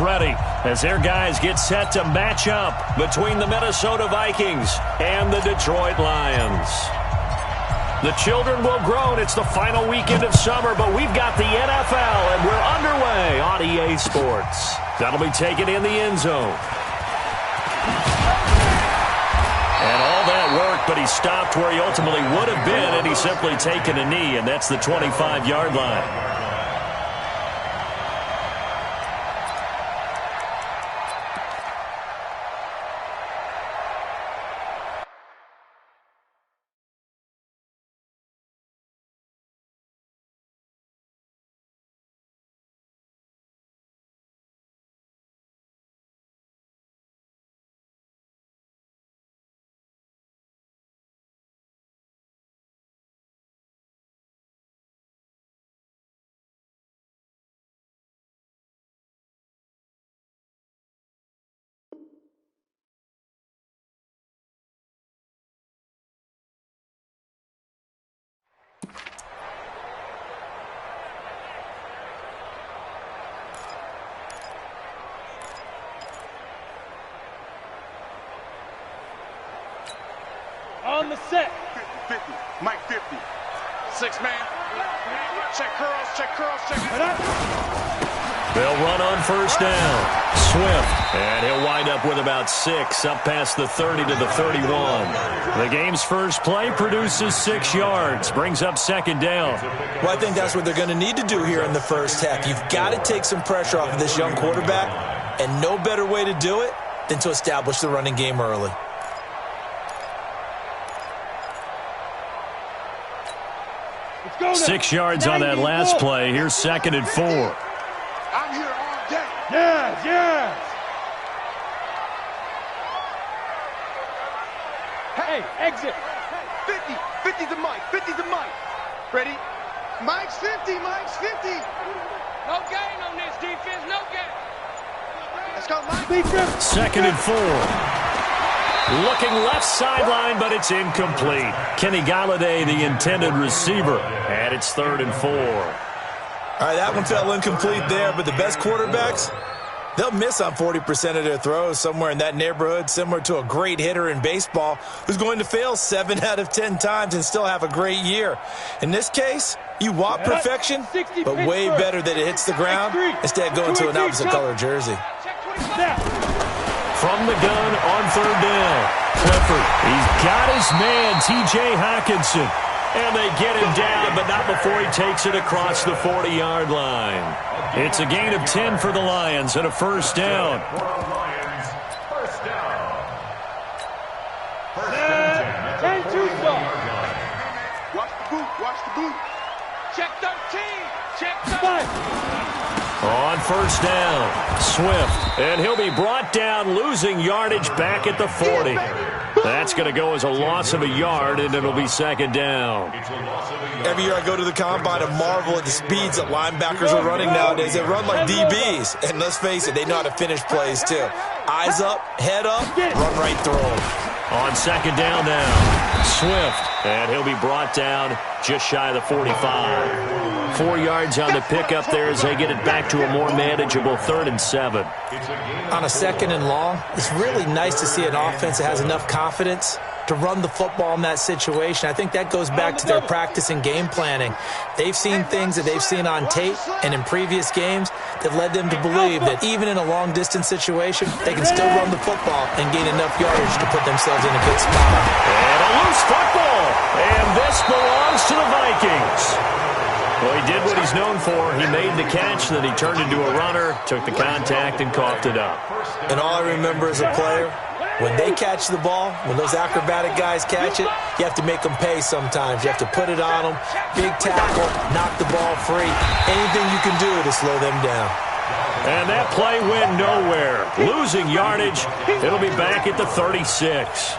ready as their guys get set to match up between the Minnesota Vikings and the Detroit Lions. The children will groan. It's the final weekend of summer, but we've got the NFL, and we're underway on EA Sports. That'll be taken in the end zone. And all that work, but he stopped where he ultimately would have been, and he's simply taken a knee, and that's the 25-yard line. On the set. 50, Mike 50. 6 man. Check curls, check curls, check. They'll run on first down. Swift, and he'll wind up with about 6, up past the 30 to the 31. The game's first play produces 6 yards, brings up second down. Well, I think that's what they're going to need to do here in the first half. You've got to take some pressure off of this young quarterback, and no better way to do it than to establish the running game early. Go 6 yards on that last play. Here's 2nd and 4. I'm here all day. Yes, yes. Hey, exit. 50, 50 to Mike, 50 to Mike. Ready? Mike's 50, Mike's 50. No gain on this defense, no gain. Let's go, Mike. 2nd and 4. Looking left sideline, but it's incomplete. Kenny Galladay, the intended receiver, and it's 3rd and 4. All right, that one fell incomplete there, but the best quarterbacks, they'll miss on 40% of their throws, somewhere in that neighborhood, similar to a great hitter in baseball who's going to fail 7 out of 10 times and still have a great year. In this case, you want perfection, but way better that it hits the ground instead of going to an opposite color jersey. From the gun on 3rd down. Clifford, he's got his man, T.J. Hockenson. And they get him down, but not before he takes it across the 40-yard line. It's a gain of 10 for the Lions and a first down. First down. 10-2 ball. Watch the boot, watch the boot. Check 13, check 13. On first down, Swift, and he'll be brought down, losing yardage back at the 40. That's going to go as a loss of a yard, and it'll be 2nd down. Every year I go to the combine and marvel at the speeds that linebackers are running nowadays. They run like DBs, and let's face it, they know how to finish plays too. Eyes up, head up, run right through them. On 2nd down now, Swift, and he'll be brought down just shy of the 45. 4 yards on the pickup there as they get it back to a more manageable 3rd and 7. On a 2nd and long, it's really nice to see an offense that has enough confidence to run the football in that situation. I think that goes back to their practice and game planning. They've seen things that they've seen on tape and in previous games that led them to believe that even in a long-distance situation, they can still run the football and gain enough yardage to put themselves in a good spot. And a loose football, and this belongs to the Vikings. Well, he did what he's known for. He made the catch, then he turned into a runner, took the contact, and coughed it up. And all I remember as a player, when they catch the ball, when those acrobatic guys catch it, you have to make them pay sometimes. You have to put it on them, big tackle, knock the ball free. Anything you can do to slow them down. And that play went nowhere. Losing yardage, it'll be back at the 36.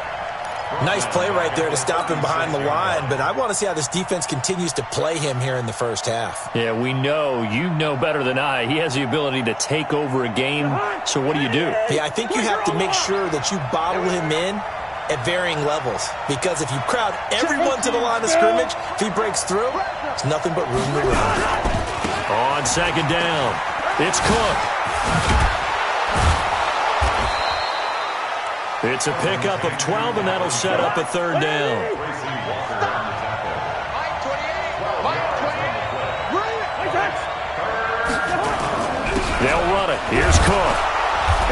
Nice play right there to stop him behind the line, but I want to see how this defense continues to play him here in the first half. Yeah, we know. You know better than I. He has the ability to take over a game, so what do? Yeah, I think you have to make sure that you bottle him in at varying levels, because if you crowd everyone to the line of scrimmage, if he breaks through, it's nothing but room to run. On 2nd down, it's Cook. It's a pickup of 12, and that'll set up a third down. They'll run it. Here's Cook.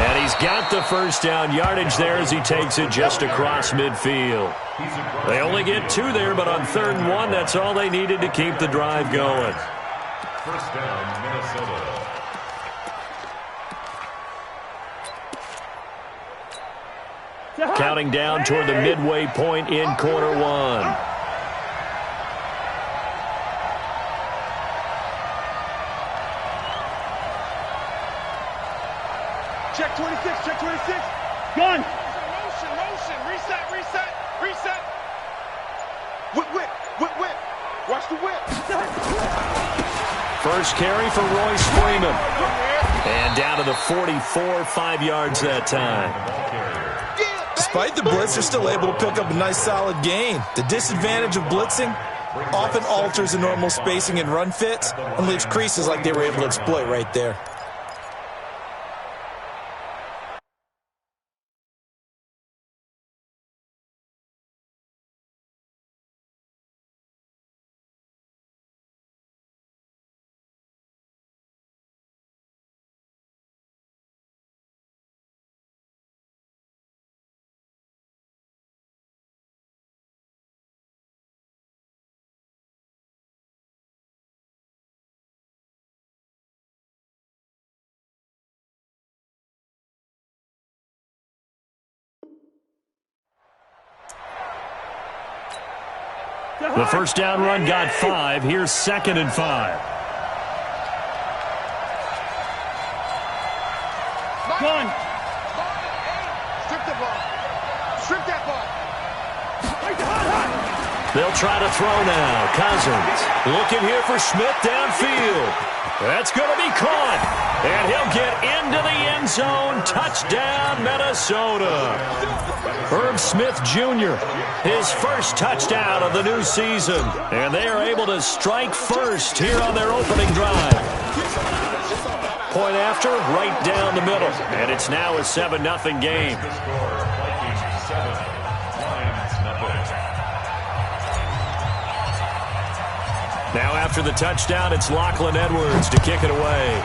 And he's got the first down yardage there as he takes it just across midfield. They only get 2 there, but on 3rd and 1, that's all they needed to keep the drive going. First down, Minnesota. Counting down toward the midway point in quarter 1. Check 26, check 26. Gun. Motion. Reset. Whip. Watch the whip. First carry for Royce Freeman. And down to the 44, 5 yards that time. Despite the blitz, they're still able to pick up a nice solid gain. The disadvantage of blitzing often alters the normal spacing and run fits and leaves creases like they were able to exploit right there. The first down run got 5. Here's 2nd and 5. Gun. Strip the ball. Strip that ball. They'll try to throw now. Cousins looking here for Smith downfield. That's going to be caught. And he'll get into the end zone. Touchdown, Minnesota. Herb Smith Jr., his first touchdown of the new season. And they are able to strike first here on their opening drive. Point after, right down the middle. And it's now a 7-0 game. Now after the touchdown, it's Lachlan Edwards to kick it away.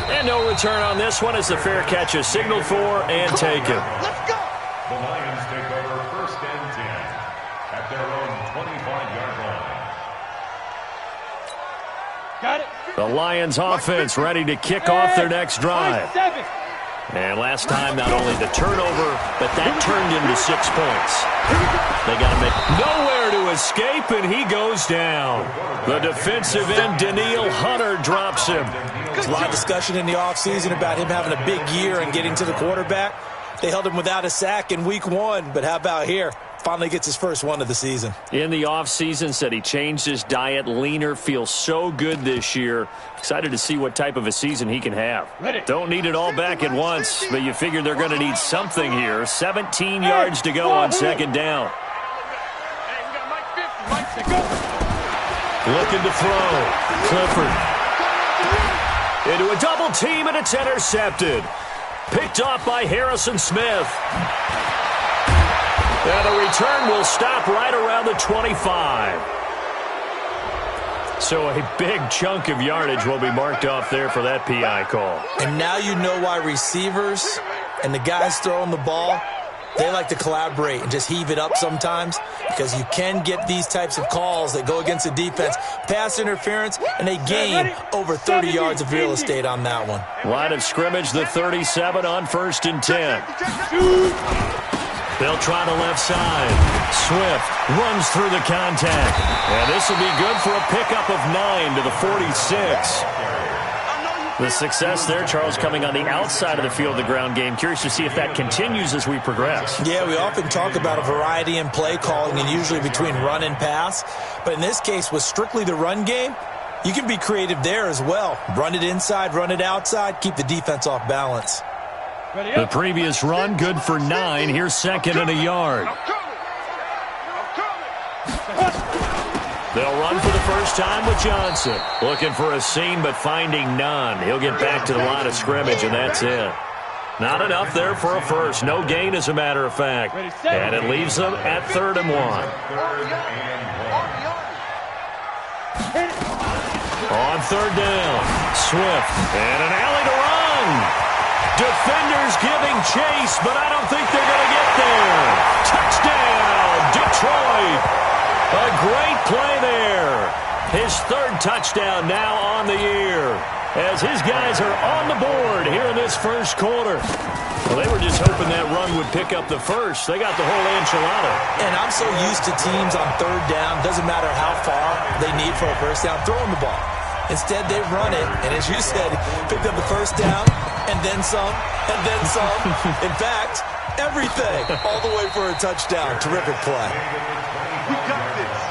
And no return on this one as the fair catch is signaled for and taken. Let's go. The Lions take over 1st and 10 at their own 25-yard line. Got it. The Lions offense ready to kick off their next drive. And last time, not only the turnover, but that turned into 6 points. They got to make nowhere to escape, and he goes down. The defensive end, Daniil Hunter, drops him. There's a lot of discussion in the offseason about him having a big year and getting to the quarterback. They held him without a sack in week 1, but how about here? Finally gets his first one of the season. In the offseason, said he changed his diet, leaner, feels so good this year. Excited to see what type of a season he can have. Don't need it all back at once, but you figure they're going to need something here. 17 yards to go on 2nd down. Looking to throw. Clifford. Into a double team, and it's intercepted. Picked off by Harrison Smith. And the return will stop right around the 25. So a big chunk of yardage will be marked off there for that PI call. And now you know why receivers and the guys throwing the ball, they like to collaborate and just heave it up sometimes, because you can get these types of calls that go against the defense. Pass interference, and they gain over 30 yards of real estate on that one. Line of scrimmage, the 37 on 1st and 10. They'll try the left side. Swift runs through the contact. And this will be good for a pickup of 9 to the 46. The success there, Charles, coming on the outside of the field, the ground game. Curious to see if that continues as we progress. Yeah, we often talk about a variety in play calling and usually between run and pass. But in this case, with strictly the run game, you can be creative there as well. Run it inside, run it outside, keep the defense off balance. The previous run, good for 9. Here's 2nd and a yard. They'll run for the first time with Johnson. Looking for a seam, but finding none. He'll get back to the line of scrimmage, and that's it. Not enough there for a first. No gain, as a matter of fact. And it leaves them at 3rd and 1. On 3rd down, Swift. And an alley to run. Defenders giving chase, but I don't think they're going to get there. Touchdown, Detroit. A great play there. His 3rd touchdown now on the year, as his guys are on the board here in this first quarter. Well, they were just hoping that run would pick up the first. They got the whole enchilada. And I'm so used to teams on 3rd down, doesn't matter how far they need for a first down, throwing the ball. Instead, they run it, and as you said, picked up the first down, and then some, and then some. In fact, everything, all the way for a touchdown. Terrific play. We got this.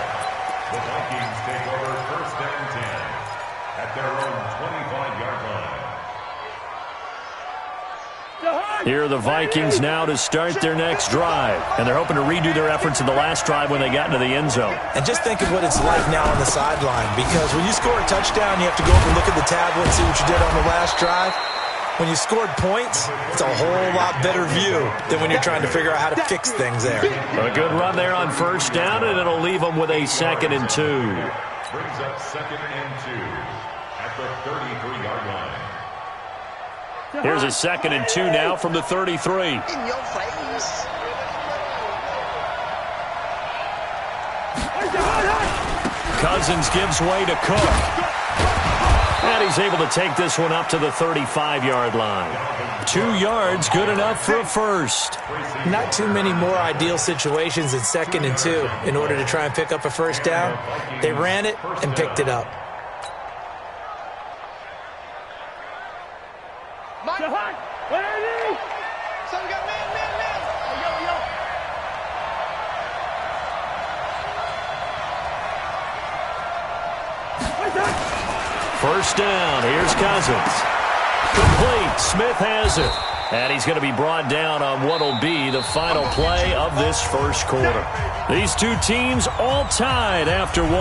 The Vikings take over 1st and 10 at their own 25-yard line. Here are the Vikings now to start their next drive. And they're hoping to redo their efforts in the last drive when they got into the end zone. And just think of what it's like now on the sideline, because when you score a touchdown, you have to go up and look at the tablet and see what you did on the last drive. When you scored points, it's a whole lot better view than when you're trying to figure out how to fix things there. A good run there on 1st down, and it'll leave them with a 2nd and 2. Brings up 2nd and 2 at the 33-yard line. Here's a 2nd and 2 now from the 33. In your face. Cousins gives way to Cook. And he's able to take this one up to the 35-yard line. 2 yards, good enough for a first. Not too many more ideal situations in 2nd and 2 in order to try and pick up a first down. They ran it and picked it up. So we got man. First down, here's Cousins. Complete, Smith has it. And he's going to be brought down on what will be the final play of this first quarter. These two teams all tied after 1.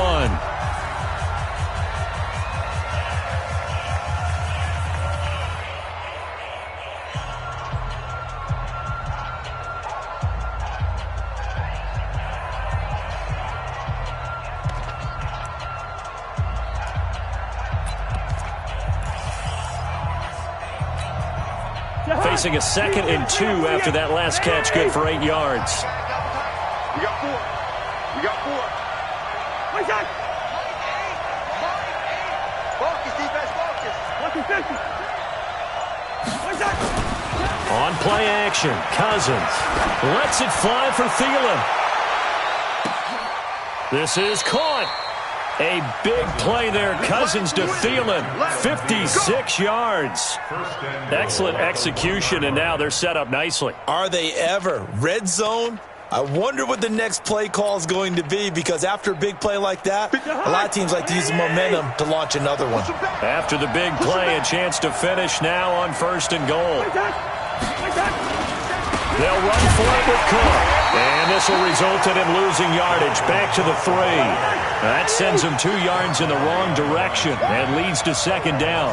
Facing a 2nd and 2 after that last catch, good for 8 yards. We got 4. Focus, defense, focus. On play action, Cousins lets it fly for Thielen. This is caught. A big play there, Cousins to Thielen, 56 yards. Excellent execution, and now they're set up nicely. Are they ever? Red zone? I wonder what the next play call is going to be, because after a big play like that, a lot of teams like to use the momentum to launch another one. After the big play, a chance to finish now on 1st and goal. They'll run for it with Cook. And this will result in him losing yardage back to the 3. That sends him 2 yards in the wrong direction and leads to 2nd down.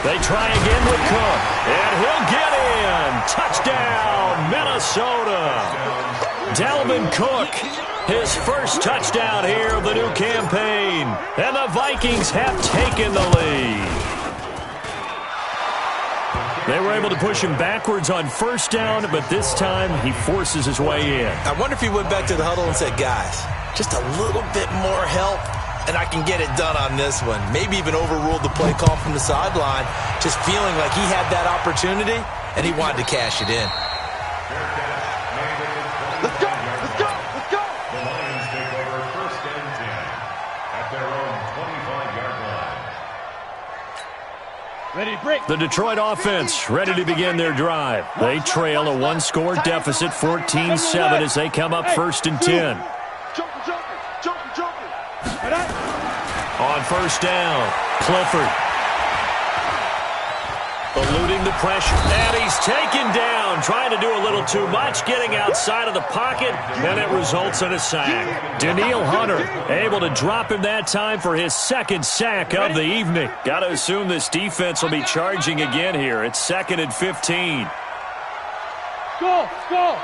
They try again with Cook. And he'll get in. Touchdown, Minnesota. Dalvin Cook, his first touchdown here of the new campaign. And the Vikings have taken the lead. They were able to push him backwards on 1st down, but this time he forces his way in. I wonder if he went back to the huddle and said, guys, just a little bit more help, and I can get it done on this one. Maybe even overruled the play call from the sideline, just feeling like he had that opportunity, and he wanted to cash it in. Let's go. The Lions take over 1st and 10 at their own 25-yard line. The Detroit offense ready to begin their drive. They trail a 1-score deficit, 14-7, as they come up 1st and 10. Jumping. On 1st down, Clifford. Eluding the pressure, and he's taken down, trying to do a little too much, getting outside of the pocket, and it results in a sack. Danielle Hunter able to drop him that time for his second sack of the evening. Got to assume this defense will be charging again here. It's 2nd and 15. Go, go.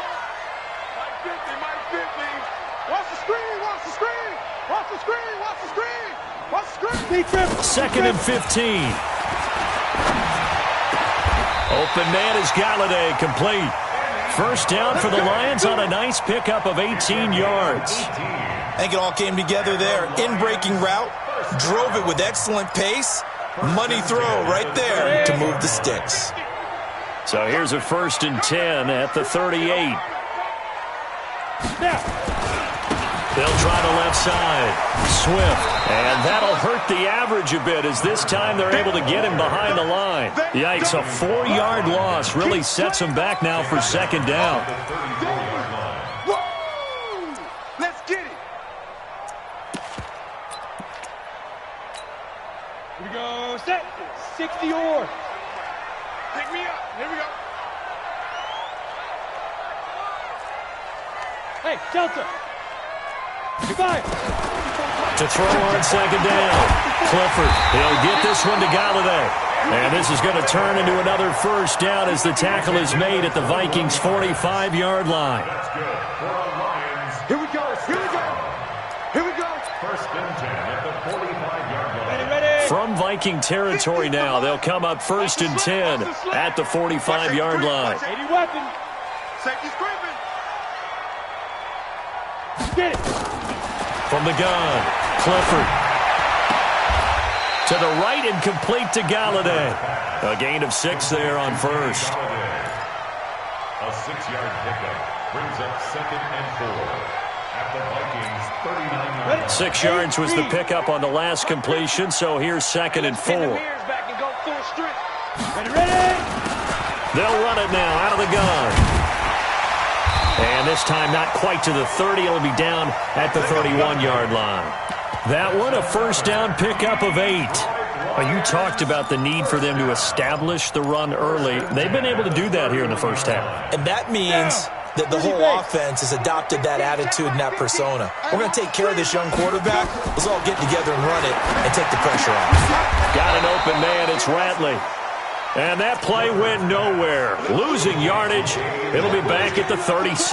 Mike 50, Mike 50. Watch the screen, watch the screen. Watch the screen, watch the screen. Watch the screen. 2nd and 15. Open man is Galladay, complete. First down for the Lions on a nice pickup of 18 yards. I think it all came together there. In-breaking route, drove it with excellent pace. Money throw right there to move the sticks. So here's a 1st and 10 at the 38. They'll try the left side. Swift. And that'll hurt the average a bit as this time they're able to get him behind the line. Yikes, a 4-yard loss really sets him back now for 2nd down. Woo! Let's get it. Here we go. Set. 60 or. Pick me up. Here we go. Hey, Delta. Fire. To throw on 2nd down. Clifford, he'll get this one to Galladay. And this is going to turn into another 1st down as the tackle is made at the Vikings' 45-yard line. That's good for the Lions. Here we go. Here we go. Here we go. 1st and 10 at the 45-yard line. Ready. From Viking territory now, they'll come up 1st and 10 at the 45-yard line. 80 weapon. Safety scraping. Get it. From the gun, Clifford. To the right and complete to Galladay. A gain of 6 there on 1st. A 6-yard pickup brings up 2nd and 4 at the Vikings' 39-yard line. 6 yards was the pickup on the last completion, so here's 2nd and 4. Back and go full strength. Ready. They'll run it now out of the gun. And this time not quite to the 30. It'll be down at the 31-yard line. That one, a 1st down pickup of 8. Well, you talked about the need for them to establish the run early. They've been able to do that here in the first half. And that means that the whole offense has adopted that attitude and that persona. We're going to take care of this young quarterback. Let's all get together and run it and take the pressure off. Got an open man. It's Ratley. And that play went nowhere. Losing yardage. It'll be back at the 36.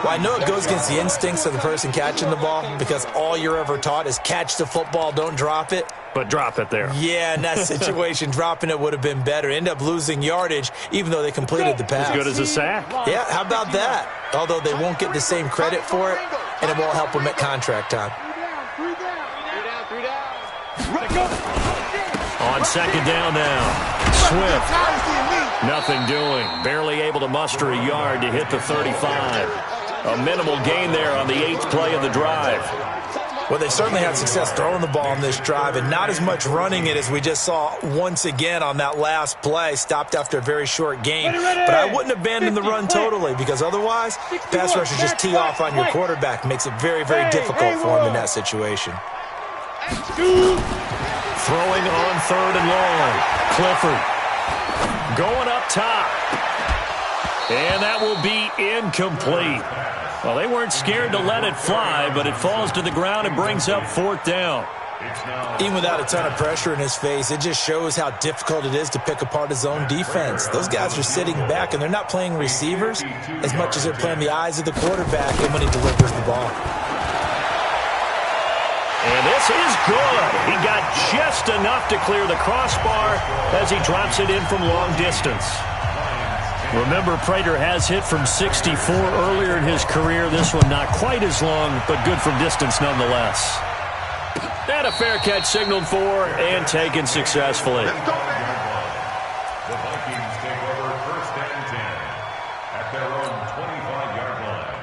Well, I know it goes against the instincts of the person catching the ball because all you're ever taught is catch the football, don't drop it. But drop it there. Yeah, in that situation, dropping it would have been better. End up losing yardage even though they completed the pass. As good as a sack. Yeah, how about that? Although they won't get the same credit for it, and it won't help them at contract time. On 2nd down now. Swift. Nothing doing. Barely able to muster a yard to hit the 35. A minimal gain there on the 8th play of the drive. Well, they certainly had success throwing the ball on this drive and not as much running it as we just saw once again on that last play. Stopped after a very short gain. But I wouldn't abandon the run totally because otherwise, pass rushers just tee off on your quarterback. Makes it very, very difficult for him in that situation. Throwing on 3rd and long. Clifford going up top. And that will be incomplete. Well, they weren't scared to let it fly, but it falls to the ground and brings up 4th down. Even without a ton of pressure in his face, it just shows how difficult it is to pick apart his own defense. Those guys are sitting back, and they're not playing receivers as much as they're playing the eyes of the quarterback and when he delivers the ball. And this is good. He got just enough to clear the crossbar as he drops it in from long distance. Remember, Prater has hit from 64 earlier in his career. This one not quite as long, but good from distance nonetheless. And a fair catch signaled for and taken successfully. The Vikings take over 1st and 10 at their own 25-yard line.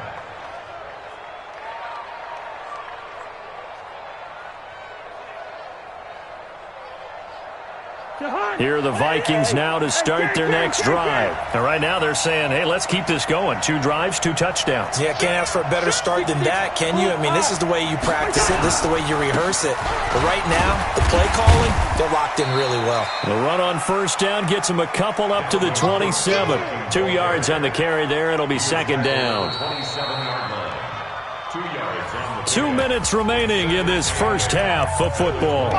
Here are the Vikings now to start their next drive. And right now they're saying, hey, let's keep this going. 2 drives, 2 touchdowns. Yeah, can't ask for a better start than that, can you? I mean, this is the way you practice it. This is the way you rehearse it. But right now, the play calling, they're locked in really well. The run on first down gets them a couple up to the 27. 2 yards on the carry there. It'll be second down. 2 minutes remaining in this first half of football.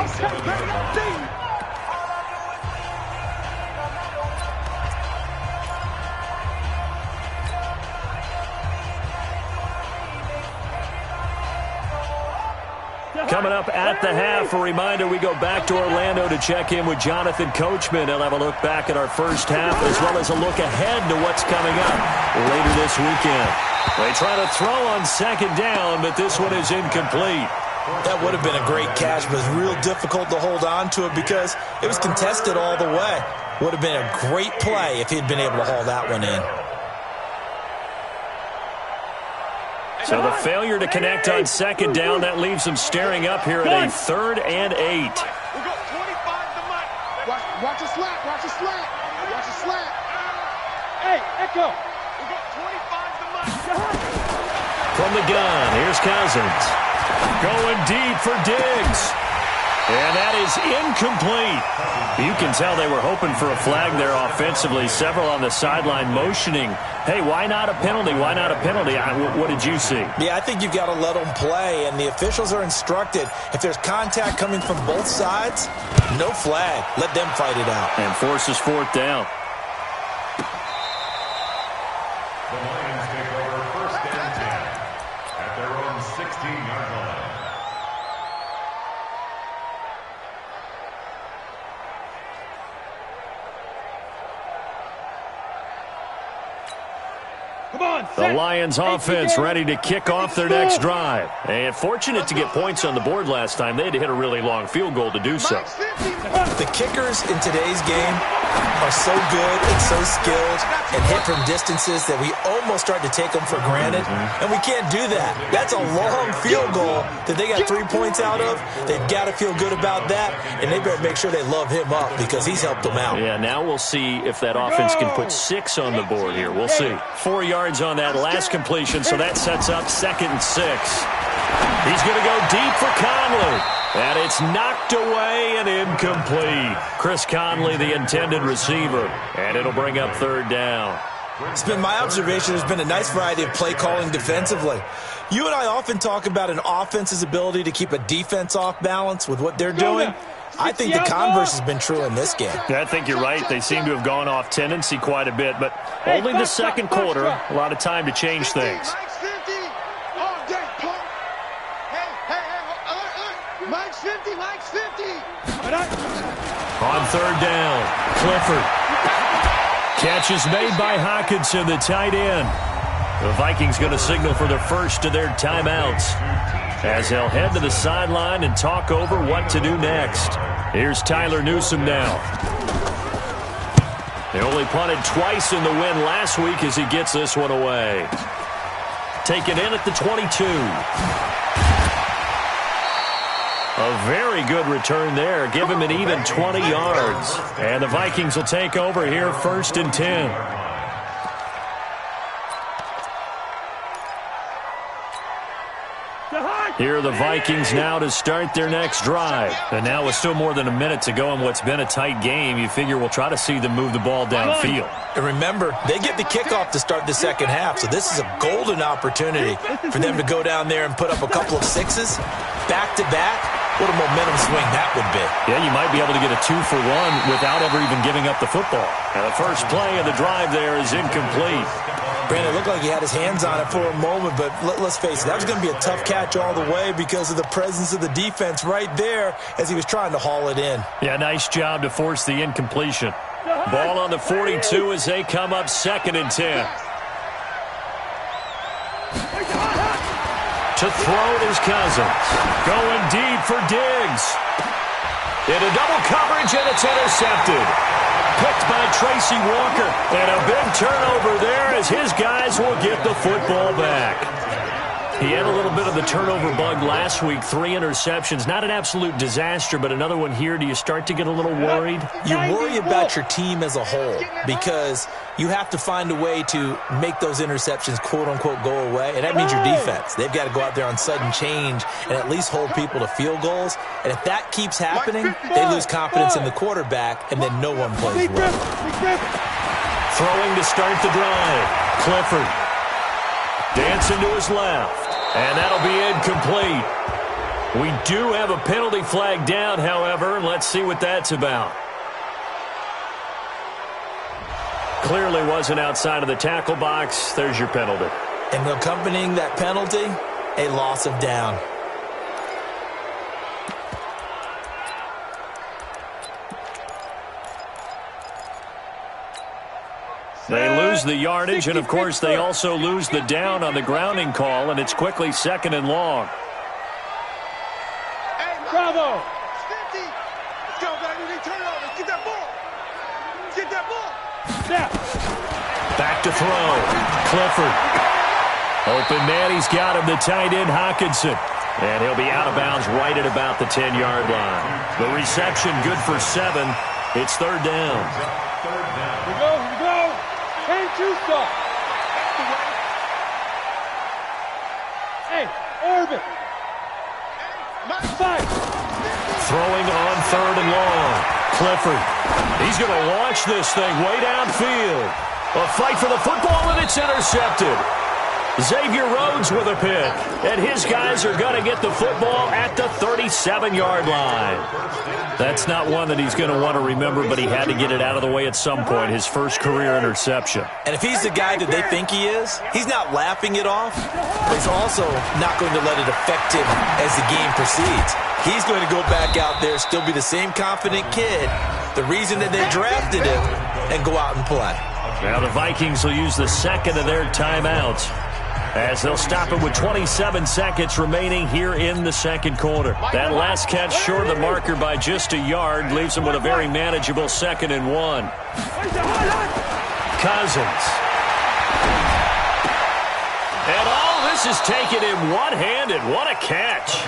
Coming up at the half, a reminder, we go back to Orlando to check in with Jonathan Coachman. He'll have a look back at our first half as well as a look ahead to what's coming up later this weekend. They try to throw on second down, but this one is incomplete. That would have been a great catch, but it's real difficult to hold on to it because it was contested all the way. Would have been a great play if he'd been able to haul that one in. So the failure to connect on second down, that leaves them staring up here at a 3rd and 8. We got 25 to Mike. Watch a slant. Watch a slant. Watch a slant. Hey, Echo. We got 25 to Mike. From the gun, here's Cousins. Going deep for Diggs. And that is incomplete. You can tell they were hoping for a flag there offensively. Several on the sideline motioning, hey, why not a penalty? Why not a penalty? What did you see? Yeah, I think you've got to let them play, and the officials are instructed. If there's contact coming from both sides, no flag. Let them fight it out. And forces 4th down. The Lions take over 1st and 10 at their own 16-yard line. The Lions offense ready to kick off their next drive. And fortunate to get points on the board last time. They had to hit a really long field goal to do so. The kickers in today's game are so good and so skilled and hit from distances that we almost start to take them for granted. And we can't do that. That's a long field goal that they got 3 points out of. They've got to feel good about that, and they better make sure they love him up because he's helped them out. Yeah, now we'll see if that offense can put 6 on the board here. We'll see. 4 yards on that last completion, so that sets up 2nd and 6. He's going to go deep for Conley. And it's knocked away and incomplete. Chris Conley, the intended receiver. And it'll bring up 3rd down. It's been my observation there's been a nice variety of play calling defensively. You and I often talk about an offense's ability to keep a defense off balance with what they're doing. I think the converse has been true in this game. Yeah, I think you're right. They seem to have gone off tendency quite a bit, but only the second quarter. A lot of time to change things. Mike's 50, Mike's 50. On 3rd down, Clifford. Catch is made by Hockenson, the tight end. The Vikings going to signal for their first of their timeouts as they'll head to the sideline and talk over what to do next. Here's Tyler Newsome now. They only punted twice in the win last week as he gets this one away. Taken in at the 22. A very good return there. Give him an even 20 yards. And the Vikings will take over here 1st and 10. Here are the Vikings now to start their next drive. And now with still more than a minute to go in what's been a tight game, you figure we'll try to see them move the ball downfield. And remember, they get the kickoff to start the second half, so this is a golden opportunity for them to go down there and put up a couple of 6s back-to-back. What a momentum swing that would be. Yeah, you might be able to get a 2-for-1 without ever even giving up the football. And the first play of the drive there is incomplete. Brandon, it looked like he had his hands on it for a moment, but let's face it, that was going to be a tough catch all the way because of the presence of the defense right there as he was trying to haul it in. Yeah, nice job to force the incompletion. Ball on the 42 as they come up 2nd and 10. To throw it is Cousins. Going deep for Diggs. Into double coverage, and it's intercepted. Picked by Tracy Walker. And a big turnover there as his guys will get the football back. He had a little bit of the turnover bug last week, 3 interceptions. Not an absolute disaster, but another one here. Do you start to get a little worried? You worry about your team as a whole because you have to find a way to make those interceptions, quote-unquote, go away, and that means your defense. They've got to go out there on sudden change and at least hold people to field goals. And if that keeps happening, they lose confidence in the quarterback, and then no one plays well. Throwing to start the drive. Clifford. Dancing to his left. And that'll be incomplete. We do have a penalty flag down, however, and let's see what that's about. Clearly wasn't outside of the tackle box. There's your penalty. And accompanying that penalty, a loss of down. They lose the yardage, and, of course, they also lose the down on the grounding call, and it's quickly 2nd and long. Bravo! Let's go, baby. Turn it over. Let's get that ball. Let's get that ball. Snap. Back to throw. Clifford. Open man. He's got him, the tight end, Hawkinson. And he'll be out of bounds right at about the 10-yard line. The reception good for 7. It's 3rd down. Here we go. Here we go. Can't you stop? Hey, Orbit. Fight. Throwing on 3rd and long. Clifford. He's going to launch this thing way downfield. A fight for the football, and it's intercepted. Xavier Rhodes with a pick. And his guys are going to get the football at the 37-yard line. That's not one that he's going to want to remember, but he had to get it out of the way at some point, his first career interception. And if he's the guy that they think he is, he's not laughing it off, but he's also not going to let it affect him as the game proceeds. He's going to go back out there, still be the same confident kid, the reason that they drafted him, and go out and play. Now the Vikings will use the 2nd of their timeouts, as they'll stop it with 27 seconds remaining here in the 2nd quarter. That last catch short of the marker by just a yard leaves them with a very manageable 2nd and 1. Cousins. And all this is taken in one-handed. What a catch.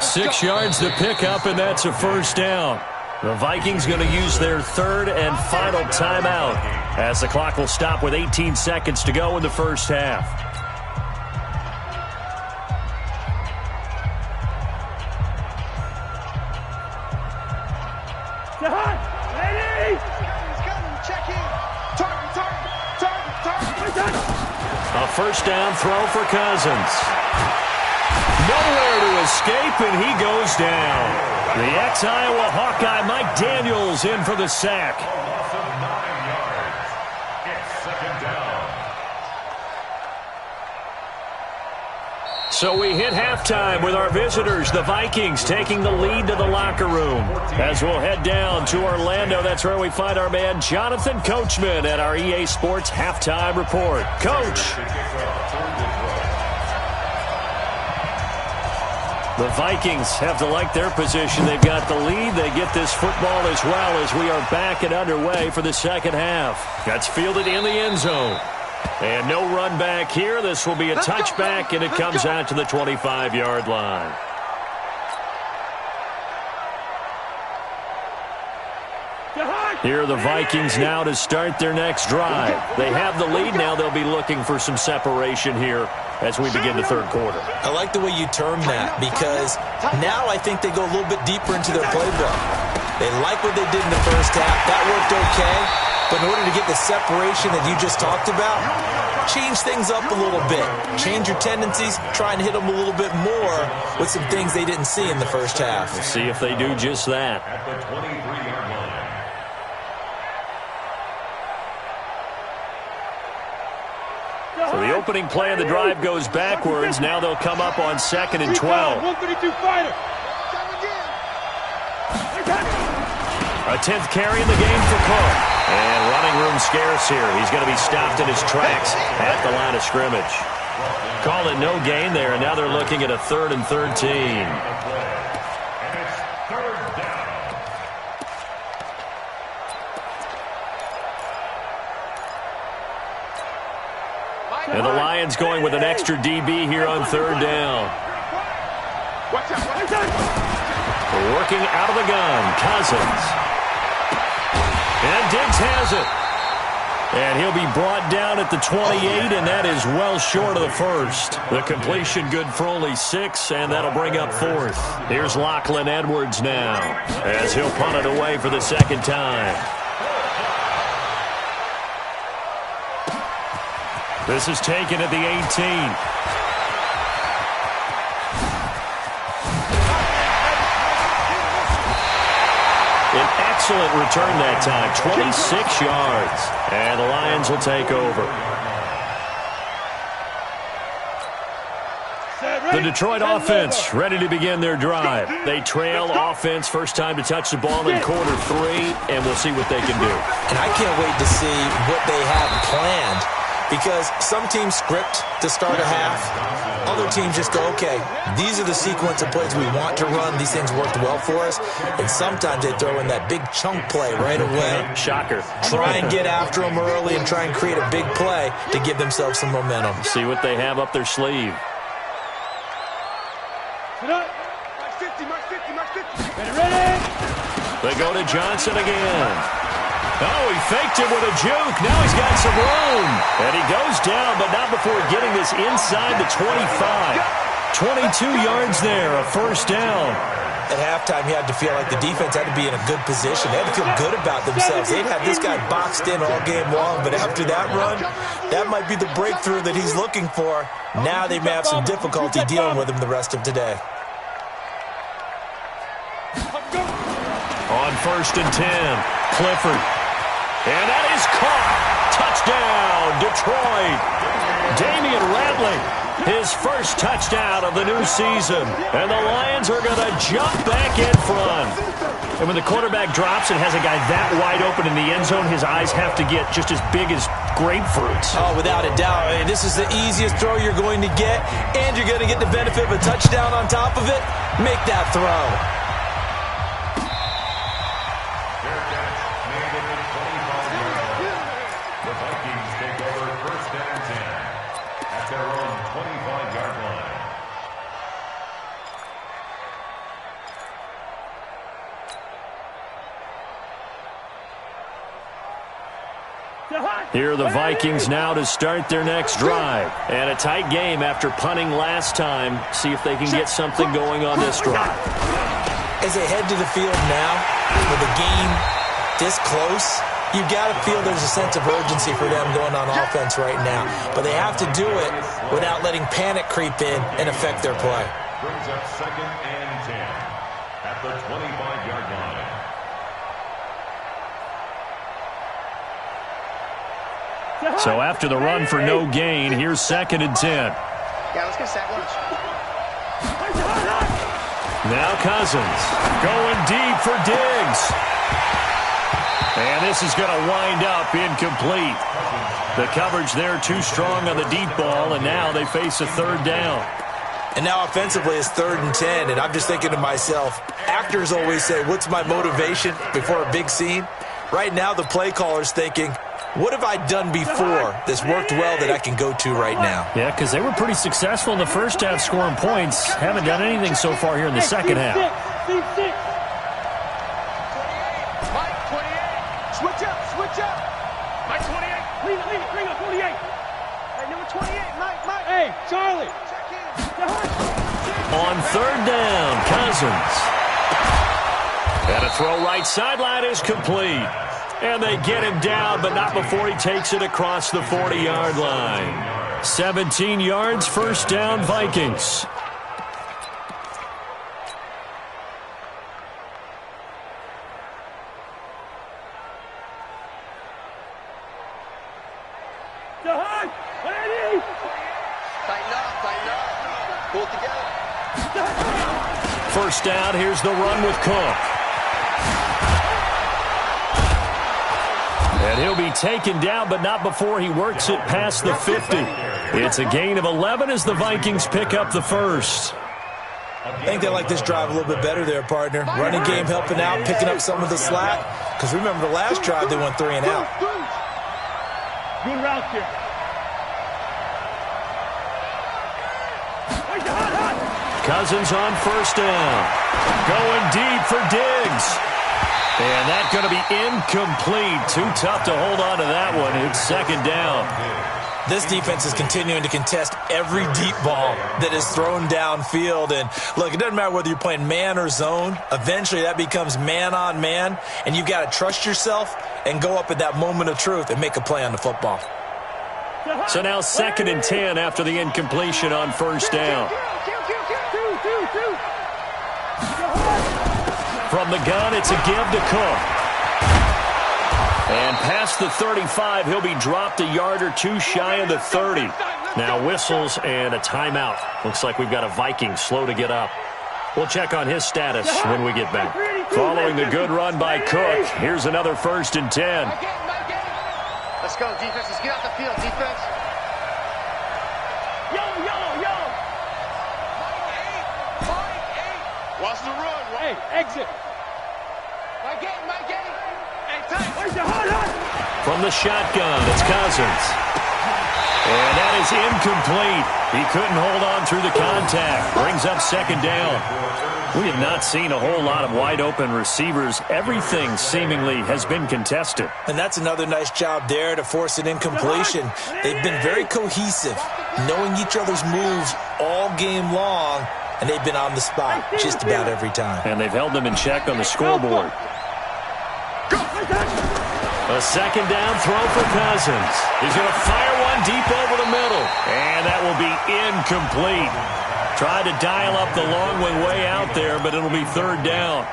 6 yards to pick up, and that's a 1st down. The Vikings going to use their 3rd and final timeout as the clock will stop with 18 seconds to go in the 1st half. A 1st down throw for Cousins. Nowhere to escape, and he goes down. The ex-Iowa Hawkeye Mike Daniels in for the sack. Loss of 9 yards. It's 2nd down. So we hit halftime with our visitors, the Vikings, taking the lead to the locker room. As we'll head down to Orlando, that's where we find our man Jonathan Coachman at our EA Sports Halftime Report. Coach. The Vikings have to like their position. They've got the lead. They get this football as well as we are back and underway for the 2nd half. That's fielded in the end zone. And no run back here. This will be a touchback, and it comes out to the 25-yard line. Here are the Vikings now to start their next drive. They have the lead. Now they'll be looking for some separation here as we begin the 3rd quarter. I like the way you term that, because now I think they go a little bit deeper into their playbook. They like what they did in the 1st half. That worked okay. But in order to get the separation that you just talked about, change things up a little bit. Change your tendencies. Try and hit them a little bit more with some things they didn't see in the 1st half. We'll see if they do just that. At the 23-yard line. So the opening play of the drive goes backwards. Now they'll come up on 2nd and 12. 132 fighter. A 10th carry in the game for Cook. And running room scarce here. He's going to be stopped in his tracks at the line of scrimmage. Call it no gain there, and now they're looking at a 3rd and 13. And the line Lions going with an extra DB here on third down. Watch out, watch out. Working out of the gun, Cousins. And Diggs has it. And he'll be brought down at the 28, and that is well short of the first. The completion good for only 6, and that'll bring up fourth. Here's Lachlan Edwards now, as he'll punt it away for the second time. This is taken at the 18. An excellent return that time, 26 yards. And the Lions will take over. The Detroit offense ready to begin their drive. They trail offense, first time to touch the ball in quarter 3, and we'll see what they can do. And I can't wait to see what they have planned, because some teams script to start a half. Other teams just go, okay, these are the sequence of plays we want to run. These things worked well for us. And sometimes they throw in that big chunk play right away. Shocker. Try and get after them early and try and create a big play to give themselves some momentum. See what they have up their sleeve. Mark 50, Mark 50, Mark 50. Ready? They go to Johnson again. Oh, he faked it with a juke. Now he's got some room. And he goes down, but not before getting this inside the 25. 22 yards there, a first down. At halftime, you had to feel like the defense had to be in a good position. They had to feel good about themselves. They'd have this guy boxed in all game long, but after that run, that might be the breakthrough that he's looking for. Now they may have some difficulty dealing with him the rest of today. On 1st and 10, Clifford. And that is caught. Touchdown, Detroit. Damian Ratley, his first touchdown of the new season. And the Lions are going to jump back in front. And when the quarterback drops and has a guy that wide open in the end zone, his eyes have to get just as big as grapefruits. Oh, without a doubt. I mean, this is the easiest throw you're going to get, and you're going to get the benefit of a touchdown on top of it. Make that throw. Here are the Vikings now to start their next drive. And a tight game after punting last time. See if they can get something going on this drive. As they head to the field now, with the game this close, you've got to feel there's a sense of urgency for them going on offense right now. But they have to do it without letting panic creep in and affect their play. Brings up 2nd and 10 at the 25-yard line. So after the run for no gain, here's 2nd and 10. Yeah, let's get sack lunch. Now Cousins going deep for Diggs. And this is going to wind up incomplete. The coverage there too strong on the deep ball, and now they face a 3rd down. And now offensively it's 3rd and 10, and I'm just thinking to myself, actors always say, what's my motivation before a big scene? Right now the play caller's thinking, what have I done before that's worked well that I can go to right now? Yeah, because they were pretty successful in the first half scoring points. Haven't done anything so far here in the second half. Mike 28. Switch up. Mike 28. Bring up 28. Hey, number 28, Mike. Hey, Charlie. Check in. On 3rd down, Cousins. And a throw right sideline is complete. And they get him down, but not before he takes it across the 40-yard line. 17 yards, 1st down, Vikings. Tighten up. Pull it together. First down, here's the run with Cook. And he'll be taken down, but not before he works it past the 50. It's a gain of 11 as the Vikings pick up the first. I think they like this drive a little bit better there, partner. Running game helping out, picking up some of the slack. Because remember the last drive, they went 3 and out. Good route here. Cousins on first down. Going deep for Diggs. And that's going to be incomplete. Too tough to hold on to that one. It's second down. This defense is continuing to contest every deep ball that is thrown downfield. And, look, it doesn't matter whether you're playing man or zone. Eventually, that becomes man-on-man, and you've got to trust yourself and go up at that moment of truth and make a play on the football. So now 2nd and 10 after the incompletion on first down. From the gun, it's a give to Cook. And past the 35, he'll be dropped a yard or two shy of the 30. Now whistles and a timeout. Looks like we've got a Viking slow to get up. We'll check on his status when we get back. Following the good run by Cook, here's another 1st and 10. Let's go, defense. Let's get out the field, defense. Yo. Watch the run. Hey, exit. My game. Hey, tight. Where's your hot? From the shotgun, it's Cousins. And that is incomplete. He couldn't hold on through the contact. Brings up 2nd down. We have not seen a whole lot of wide-open receivers. Everything seemingly has been contested. And that's another nice job there to force an incompletion. They've been very cohesive, knowing each other's moves all game long, and they've been on the spot just about every time. And they've held them in check on the scoreboard. A 2nd down throw for Cousins. He's going to fire one deep over the middle. And that will be incomplete. Tried to dial up the long way out there, but it'll be 3rd down.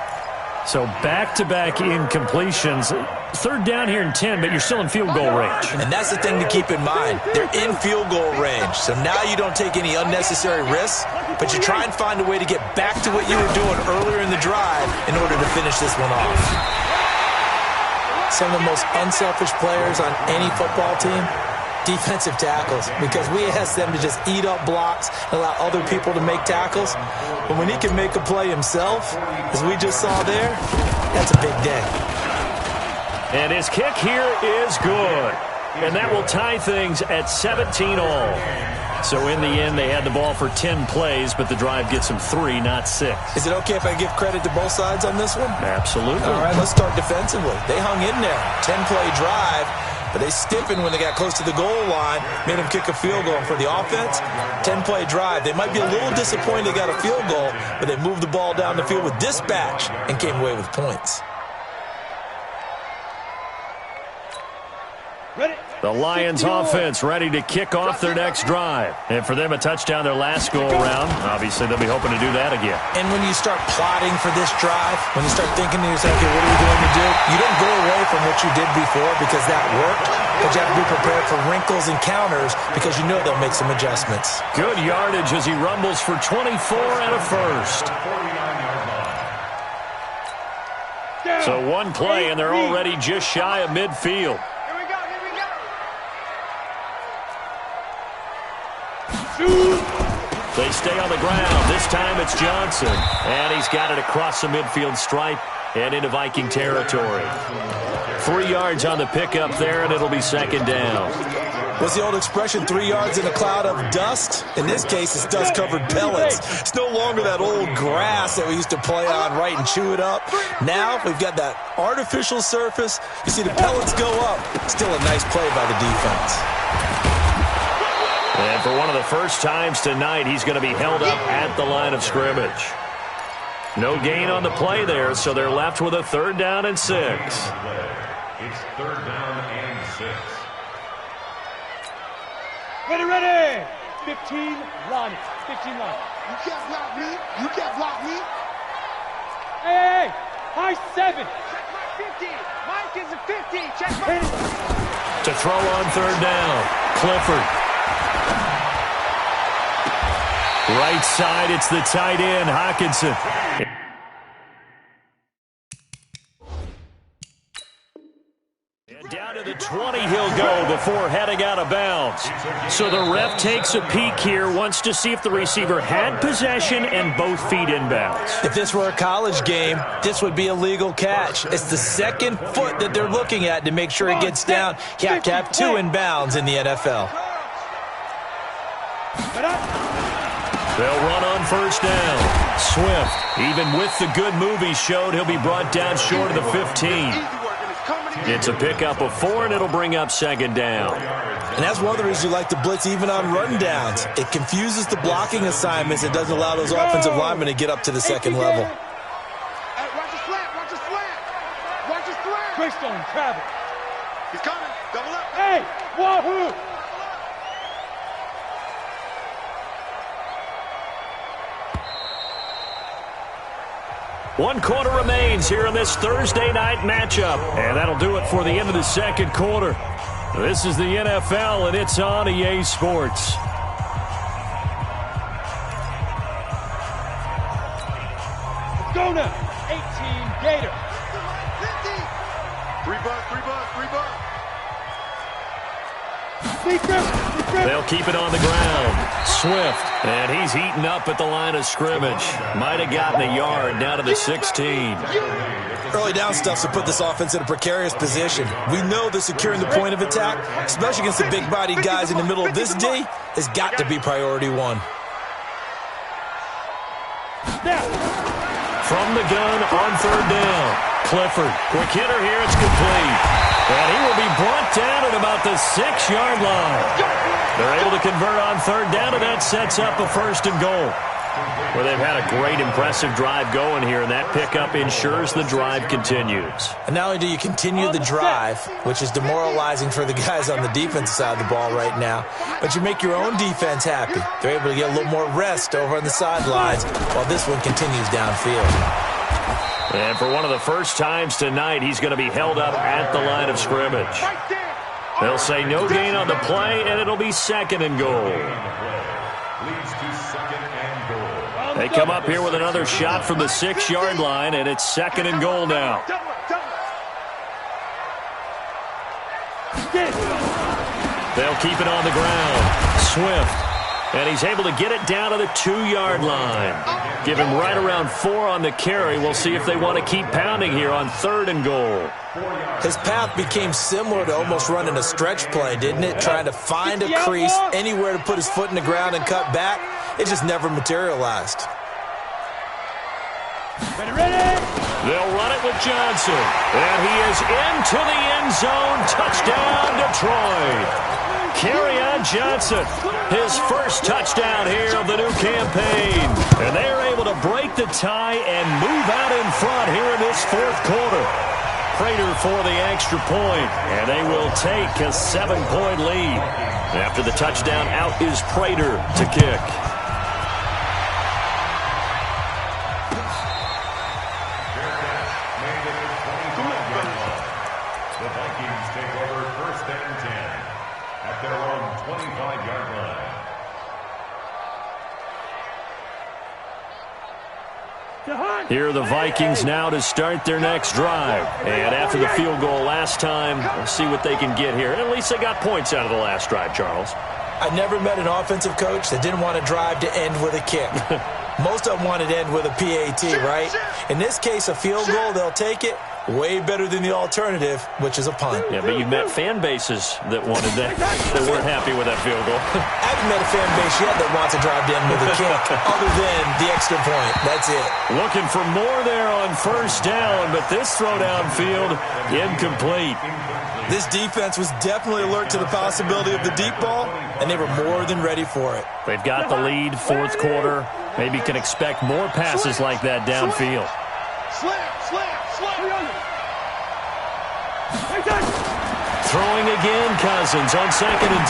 So back-to-back incompletions. 3rd down here in 10, but you're still in field goal range. And that's the thing to keep in mind. They're in field goal range. So now you don't take any unnecessary risks, but you try and find a way to get back to what you were doing earlier in the drive in order to finish this one off. Some of the most unselfish players on any football team, defensive tackles, because we ask them to just eat up blocks and allow other people to make tackles. But when he can make a play himself, as we just saw there, that's a big day. And his kick here is good. And that will tie things at 17 all. So in the end, they had the ball for 10 plays, but the drive gets them 3, not 6. Is it okay if I give credit to both sides on this one? Absolutely. All right, let's start defensively. They hung in there. 10-play drive, but they stiffened when they got close to the goal line, made them kick a field goal. And for the offense, 10-play drive. They might be a little disappointed they got a field goal, but they moved the ball down the field with dispatch and came away with points. Ready? The Lions offense ready to kick off their next drive. And for them, a touchdown their last go-around. Obviously, they'll be hoping to do that again. And when you start plotting for this drive, when you start thinking to yourself, okay, what are we going to do? You don't go away from what you did before because that worked, but you have to be prepared for wrinkles and counters because you know they'll make some adjustments. Good yardage as he rumbles for 24 and a first. So one play, and they're already just shy of midfield. They stay on the ground. This time it's Johnson. And he's got it across the midfield stripe and into Viking territory. 3 yards on the pickup there, and it'll be 2nd down. What's the old expression, 3 yards in a cloud of dust? In this case, it's dust-covered pellets. It's no longer that old grass that we used to play on, right, and chew it up. Now we've got that artificial surface. You see the pellets go up. Still a nice play by the defense. And for one of the first times tonight, he's going to be held up at the line of scrimmage. No gain on the play there, so they're left with a 3rd down and 6. It's 3rd down and 6. Ready. 15 line. 15 line. You can't block me. You can't block me. Hey. High 7. Check my 50. Mike is a 50. Check my... To throw on 3rd down, Clifford. Right side, it's the tight end, Hockenson. And down to the 20 he'll go before heading out of bounds. So the ref takes a peek here, wants to see if the receiver had possession and both feet inbounds. If this were a college game, this would be a legal catch. It's the 2nd foot that they're looking at to make sure it gets down. You have to have 2 inbounds in the NFL. They'll run on first down. Swift, even with the good move he showed, he'll be brought down short of the 15. It's a pickup of 4, and it'll bring up second down. And that's one of the reasons you like to blitz even on run downs. It confuses the blocking assignments and doesn't allow those offensive linemen to get up to the second level. Hey, watch his slant, watch his slant. Watch his slant. Greystone, travel. He's coming. Double up. Hey, wahoo! One quarter remains here in this Thursday night matchup. And that'll do it for the end of the second quarter. This is the NFL, and it's on EA Sports. Let's go now. 18 Gator. 3 bucks, 3 bucks, 3 bucks. They'll keep it on the ground. Swift, and he's heating up at the line of scrimmage. Might have gotten a yard down to the 16. Early down stuff to put this offense in a precarious position. We know that securing the point of attack, especially against the big-bodied guys in the middle of this D, has got to be priority one. From the gun on third down. Clifford, quick hitter here, it's complete. And he will be brought down at about the 6-yard line. They're able to convert on third down, and that sets up a first and goal. Well, they've had a great, impressive drive going here, and that pickup ensures the drive continues. And not only do you continue the drive, which is demoralizing for the guys on the defensive side of the ball right now, but you make your own defense happy. They're able to get a little more rest over on the sidelines while this one continues downfield. And for one of the first times tonight, he's going to be held up at the line of scrimmage. They'll say no gain on the play, and it'll be second and goal. Leads to second and goal. They come up here with another shot from the 6-yard line, and it's second and goal now. They'll keep it on the ground. Swift. And he's able to get it down to the 2-yard line. Give him right around 4 on the carry. We'll see if they want to keep pounding here on third and goal. His path became similar to almost running a stretch play, didn't it? Trying to find a crease, anywhere to put his foot in the ground and cut back. It just never materialized. Ready? They'll run it with Johnson. And he is into the end zone. Touchdown, Detroit. Kerryon Johnson, his first touchdown here of the new campaign. And they are able to break the tie and move out in front here in this fourth quarter. Prater for the extra point, and they will take a 7-point lead. After the touchdown, out is Prater to kick. The Vikings take over first and 10 at their own 25-yard line. Here are the Vikings now to start their next drive. And after the field goal last time, we'll see what they can get here. At least they got points out of the last drive, Charles. I never met an offensive coach that didn't want to drive to end with a kick. Most of them wanted to end with a PAT, right? In this case, a field goal, they'll take it. Way better than the alternative, which is a punt. Yeah, but you've met fan bases that wanted that weren't happy with that field goal. I haven't met a fan base yet that wants to drive to end with a kick, other than the extra point. That's it. Looking for more there on first down, but this throw downfield, incomplete. This defense was definitely alert to the possibility of the deep ball, and they were more than ready for it. They've got the lead, fourth quarter. Maybe can expect more passes like that downfield. Throwing again, Cousins on 2nd and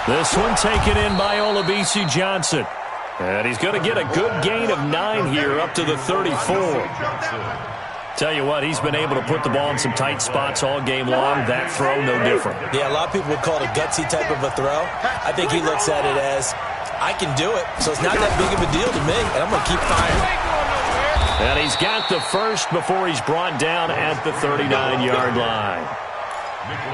10. This one taken in by Olabisi Johnson. And he's going to get a good gain of 9 here up to the 34. Tell you what, he's been able to put the ball in some tight spots all game long. That throw, no different. Yeah, a lot of people would call it a gutsy type of a throw. I think he looks at it as, I can do it, so it's not that big of a deal to me, and I'm going to keep firing. And he's got the first before he's brought down at the 39-yard line.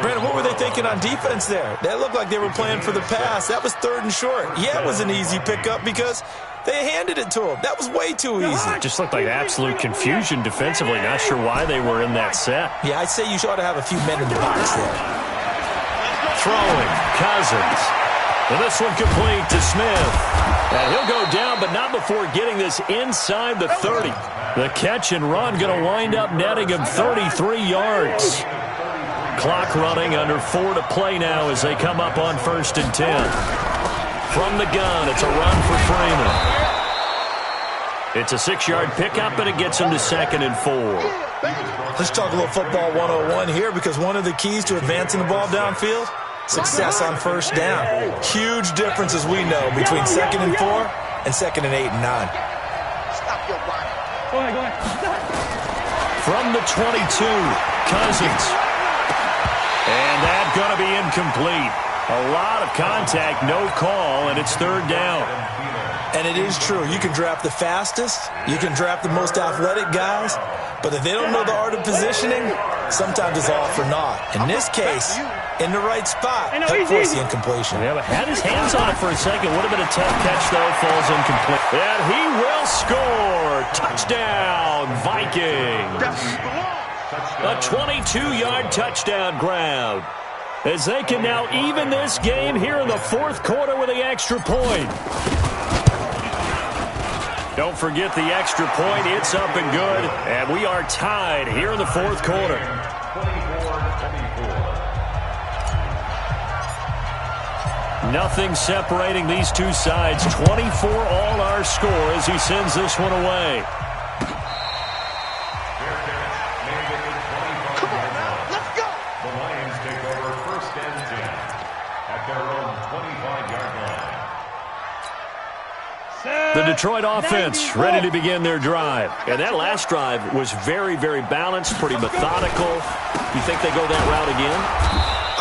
Brandon, what were they thinking on defense there? That looked like they were playing for the pass. That was 3rd and short. Yeah, it was an easy pickup because they handed it to him. That was way too easy. Just looked like absolute confusion defensively. Not sure why they were in that set. Yeah, I'd say you ought to have a few men in the box there. Throwing, Cousins. And this one complete to Smith. And he'll go down, but not before getting this inside the 30. The catch and run going to wind up netting him 33 yards. Clock running, under 4 to play now as they come up on 1st and 10. From the gun, it's a run for Freeman. It's a 6-yard pickup, and it gets him to 2nd and 4. Let's talk a little football 101 here, because one of the keys to advancing the ball downfield, success on 1st down. Huge difference, as we know, between 2nd and 4 and 2nd and 8 and 9. Stop your body. Go ahead. From the 22, Cousins. And that's going to be incomplete. A lot of contact, no call, and it's 3rd down. And it is true. You can draft the fastest, you can draft the most athletic guys, but if they don't know the art of positioning, sometimes it's all for naught. In this case, in the right spot, help force the incompletion. Yeah, but had his hands on it for a second. Would have been a tough catch, though. Falls incomplete. And he will score. Touchdown, Vikings. A 22-yard touchdown grab, as they can now even this game here in the 4th quarter with the extra point. Don't forget the extra point. It's up and good. And we are tied here in the 4th quarter. 24-24. Nothing separating these two sides. 24 all our score as he sends this one away. The Detroit offense ready to begin their drive. And that last drive was very, very balanced, pretty methodical. You think they go that route again?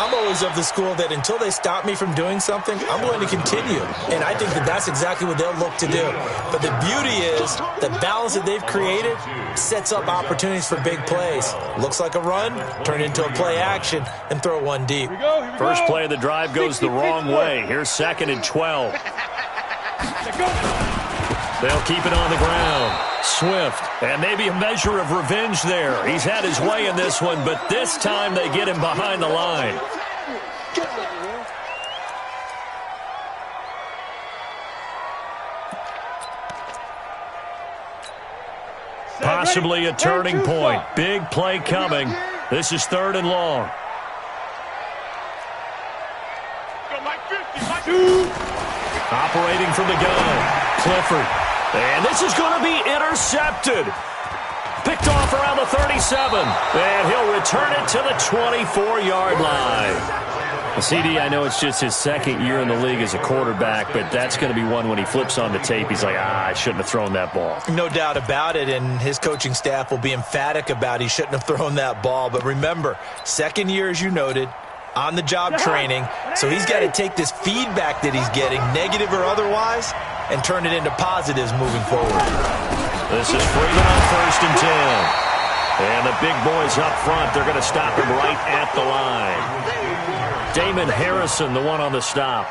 I'm always of the school that until they stop me from doing something, I'm going to continue. And I think that that's exactly what they'll look to do. But the beauty is the balance that they've created sets up opportunities for big plays. Looks like a run, turn into a play action, and throw one deep. First play of the drive goes the wrong way. Here's 2nd and 12. They'll keep it on the ground. Swift, and maybe a measure of revenge there. He's had his way in this one, but this time they get him behind the line. Possibly a turning point. Big play coming. This is 3rd and long. Operating from the gun, Clifford. And this is going to be intercepted. Picked off around the 37. And he'll return it to the 24-yard line. CD, I know it's just his 2nd year in the league as a quarterback, but that's going to be one when he flips on the tape. He's like, I shouldn't have thrown that ball. No doubt about it, and his coaching staff will be emphatic about he shouldn't have thrown that ball. But remember, 2nd year, as you noted, on-the-job training, so he's got to take this feedback that he's getting, negative or otherwise, and turn it into positives moving forward. This is Freeman on 1st and 10. And the big boys up front, they're going to stop him right at the line. Damon Harrison, the one on the stop.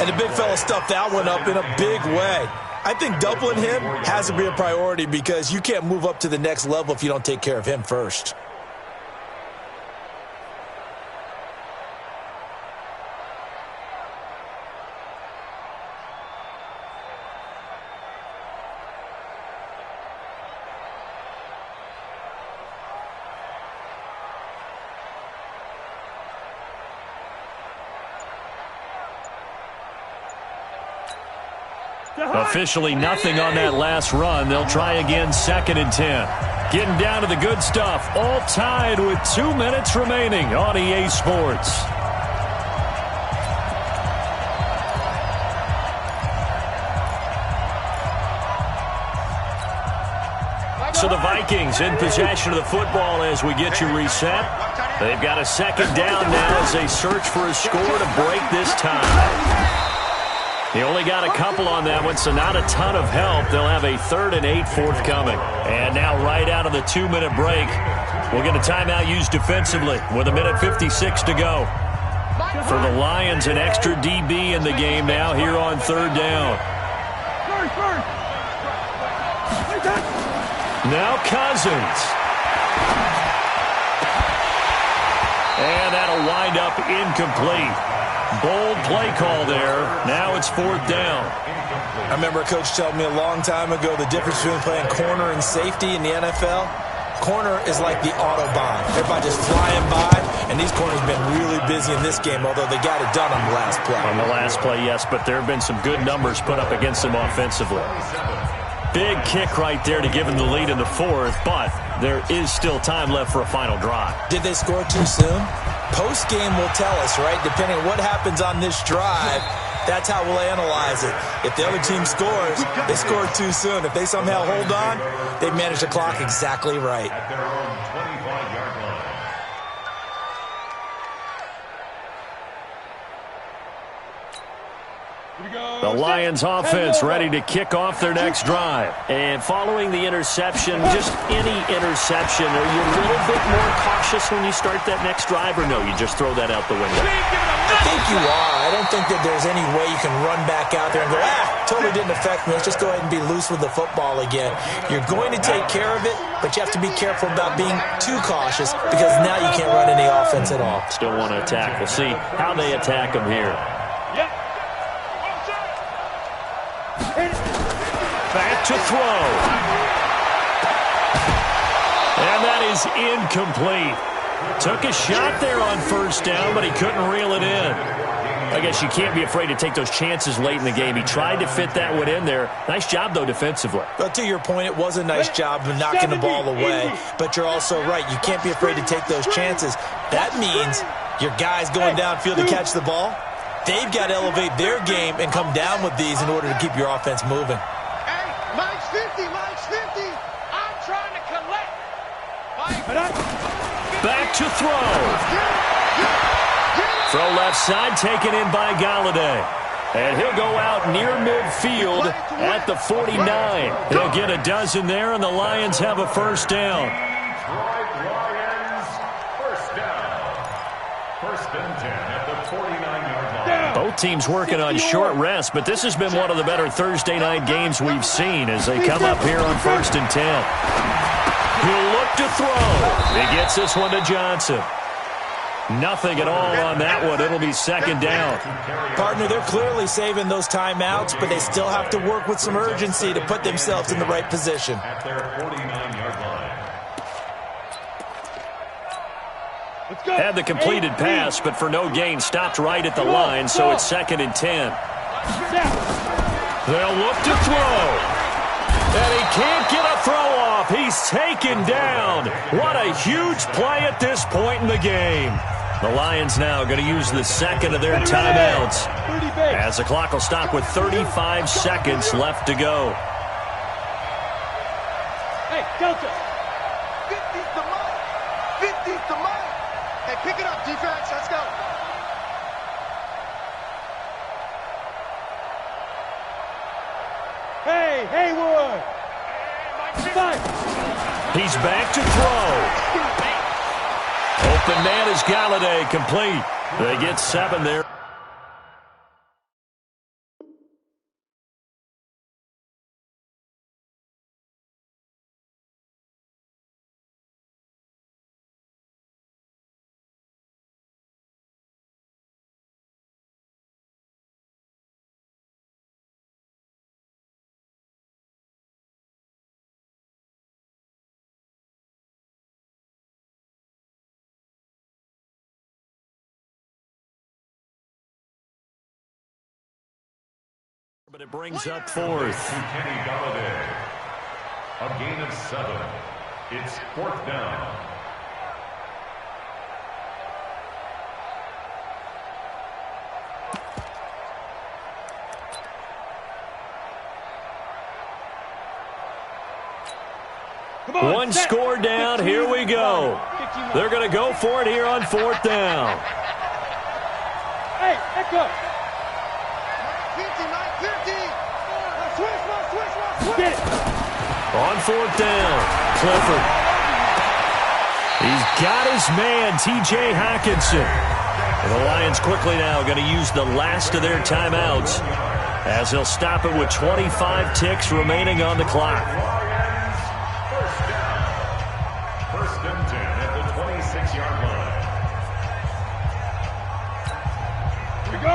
And the big fella stuffed that one up in a big way. I think doubling him has to be a priority because you can't move up to the next level if you don't take care of him first. Officially nothing on that last run. They'll try again, 2nd and 10. Getting down to the good stuff. All tied with 2 minutes remaining on EA Sports. So the Vikings in possession of the football as we get you reset. They've got a 2nd down now as they search for a score to break this tie. He only got a couple on that one, so not a ton of help. They'll have a 3rd and 8 forthcoming. And now right out of the 2-minute break, we'll get a timeout used defensively with 1:56 to go. For the Lions, an extra DB in the game now here on 3rd down. Now Cousins. And that'll wind up incomplete. Bold play call there. Now it's 4th down. I remember a coach telling me a long time ago the difference between playing corner and safety in the NFL. Corner is like the Autobahn. Everybody just flying by, and these corners have been really busy in this game, although they got it done on the last play. On the last play, yes, but there have been some good numbers put up against them offensively. Big kick right there to give them the lead in the 4th, but there is still time left for a final drive. Did they score too soon? Post-game will tell us, right? Depending on what happens on this drive, that's how we'll analyze it. If the other team scores, they scored too soon. If they somehow hold on, they've managed the clock exactly right. At their own 25-yard line. The Lions offense ready to kick off their next drive. And following the interception, just any interception, are you a little bit more cautious when you start that next drive, or no, you just throw that out the window? I think you are. I don't think that there's any way you can run back out there and go, totally didn't affect me. Let's just go ahead and be loose with the football again. You're going to take care of it, but you have to be careful about being too cautious because now you can't run any offense at all. Still want to attack. We'll see how they attack them here. Back to throw. And that is incomplete. Took a shot there on 1st down, but he couldn't reel it in. I guess you can't be afraid to take those chances late in the game. He tried to fit that one in there. Nice job, though, defensively. But to your point, it was a nice job of knocking the ball away. But you're also right. You can't be afraid to take those chances. That means your guys going downfield to catch the ball, they've got to elevate their game and come down with these in order to keep your offense moving. Hey, Mike's 50, Mike's 50. I'm trying to collect. Back to throw. Throw left side, taken in by Galladay. And he'll go out near midfield at the 49. He'll get a dozen there, and the Lions have a 1st down. Lions, 1st down. 1st and 10 at the 49-yard line. Both teams working on short rest, but this has been one of the better Thursday night games we've seen as they come up here on 1st and 10. He'll look to throw. He gets this one to Johnson. Nothing at all on that one. It'll be 2nd down. Partner, they're clearly saving those timeouts, but they still have to work with some urgency to put themselves in the right position. At their 49-yard line. Had the completed pass, but for no gain, stopped right at the line, so it's 2nd and 10. They'll look to throw. And he can't get a throw off. He's taken down. What a huge play at this point in the game. The Lions now going to use the 2nd of their timeouts as the clock will stop with 35 seconds left to go. Hey, Delta. 50's the mark. 50's the mark. Hey, pick it up, defense. Let's go. Hey, Haywood. He's back to throw. Open man is Galladay, complete. They get 7 there. But it brings up 4th. Kenny Galladay. A gain of 7. It's 4th down. One score down. Here we go. They're going to go for it here on 4th down. Hey, echo. 50, Mike 50. Switch. Get it. On 4th down, Clifford. He's got his man, T.J. Hockenson. And the Lions quickly now going to use the last of their timeouts as they'll stop it with 25 ticks remaining on the clock. First down. 1st and 10 at the 26-yard line. Here we go.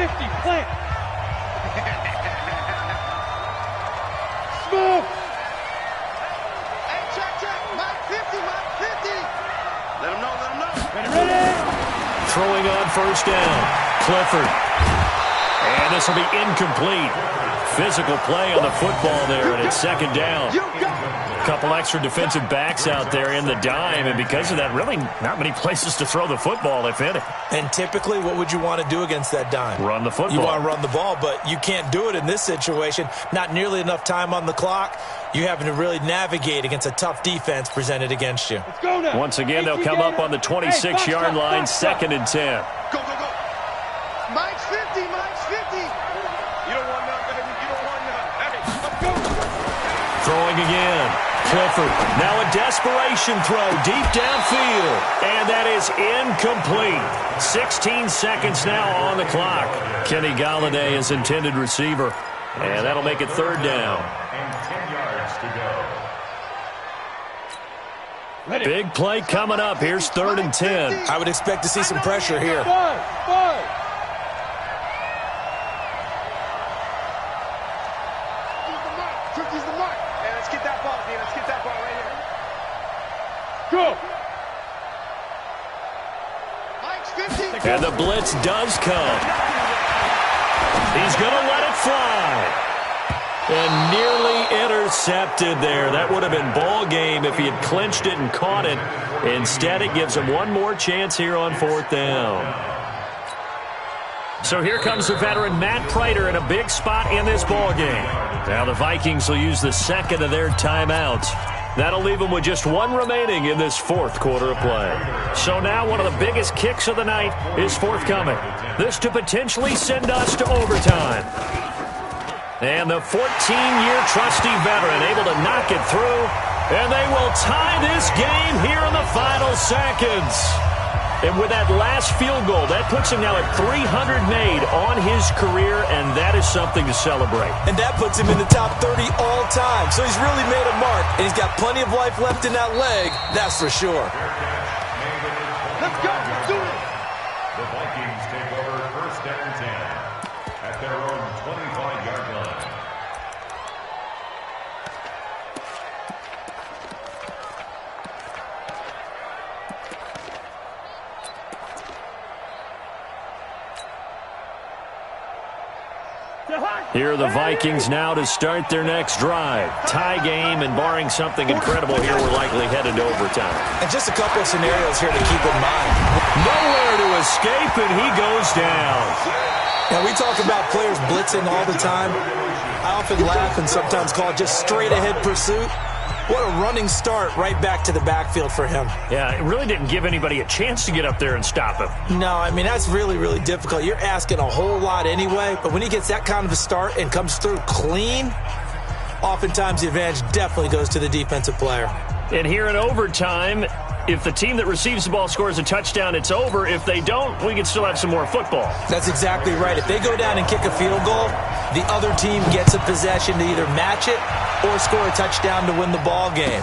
50, plant. Smooth. Hey, check. Mike 50, Mike 50. Let him know. Ready? Throwing on first down. Clifford. And this will be incomplete. Physical play on the football there, and it's second down. A couple extra defensive backs out there in the dime, and because of that, really not many places to throw the football, if any. And typically, what would you want to do against that dime? Run the football. You want to run the ball, but you can't do it in this situation. Not nearly enough time on the clock. You're having to really navigate against a tough defense presented against you. Let's go now. Once again, they'll come up on the 26-yard line, second and 10. Go. Mike's 50, Mike's 50. You don't want none, baby. You don't want none. Hey, let's go. Throwing again. Clifford. Now a desperation throw deep downfield. And that is incomplete. 16 seconds now on the clock. Kenny Galladay is intended receiver. And that'll make it third down. And 10 yards to go. Ready. Big play coming up. Here's third and 10. I would expect to see some pressure here. Five. 50's the mark. Hey, let's get that ball, man. Let's get that ball right here. Go. Mike's 50. And the blitz does come. He's going to let it fly. And nearly intercepted there. That would have been ball game if he had clinched it and caught it. Instead, it gives him one more chance here on fourth down. So here comes the veteran Matt Prater in a big spot in this ball game. Now the Vikings will use the second of their timeouts. That'll leave them with just one remaining in this fourth quarter of play. So now one of the biggest kicks of the night is forthcoming. This to potentially send us to overtime. And the 14-year trusty veteran able to knock it through. And they will tie this game here in the final seconds. And with that last field goal, that puts him now at 300 made on his career, and that is something to celebrate. And that puts him in the top 30 all time. So he's really made a mark, and he's got plenty of life left in that leg, that's for sure. Let's go. Let's do it. The Vikings take over first down 10 at their own 25-yard line. Here are the Vikings now to start their next drive. Tie game, and barring something incredible here, we're likely headed to overtime. And just a couple of scenarios here to keep in mind. Nowhere to escape, and he goes down. Now, we talk about players blitzing all the time. I often laugh and sometimes call it just straight-ahead pursuit. What a running start right back to the backfield for him. Yeah, it really didn't give anybody a chance to get up there and stop him. No, I mean, that's really, really difficult. You're asking a whole lot anyway, but when he gets that kind of a start and comes through clean, oftentimes the advantage definitely goes to the defensive player. And here in overtime, if the team that receives the ball scores a touchdown, it's over. If they don't, we can still have some more football. That's exactly right. If they go down and kick a field goal, the other team gets a possession to either match it or score a touchdown to win the ball game.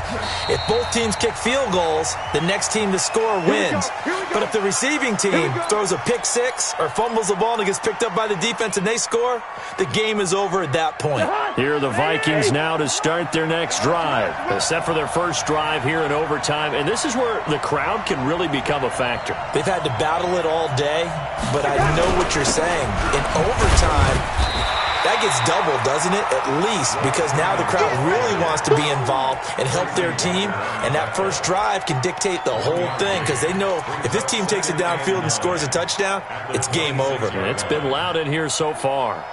If both teams kick field goals, the next team to score wins. But if the receiving team throws a pick six or fumbles the ball and it gets picked up by the defense and they score, the game is over at that point. Here are the Vikings now to start their next drive. Set for their first drive here in overtime, and this is where the crowd can really become a factor. They've had to battle it all day, but I know what you're saying. In overtime, that gets doubled, doesn't it? At least, because now the crowd really wants to be involved and help their team, and that first drive can dictate the whole thing because they know if this team takes it downfield and scores a touchdown, it's game over. And it's been loud in here so far.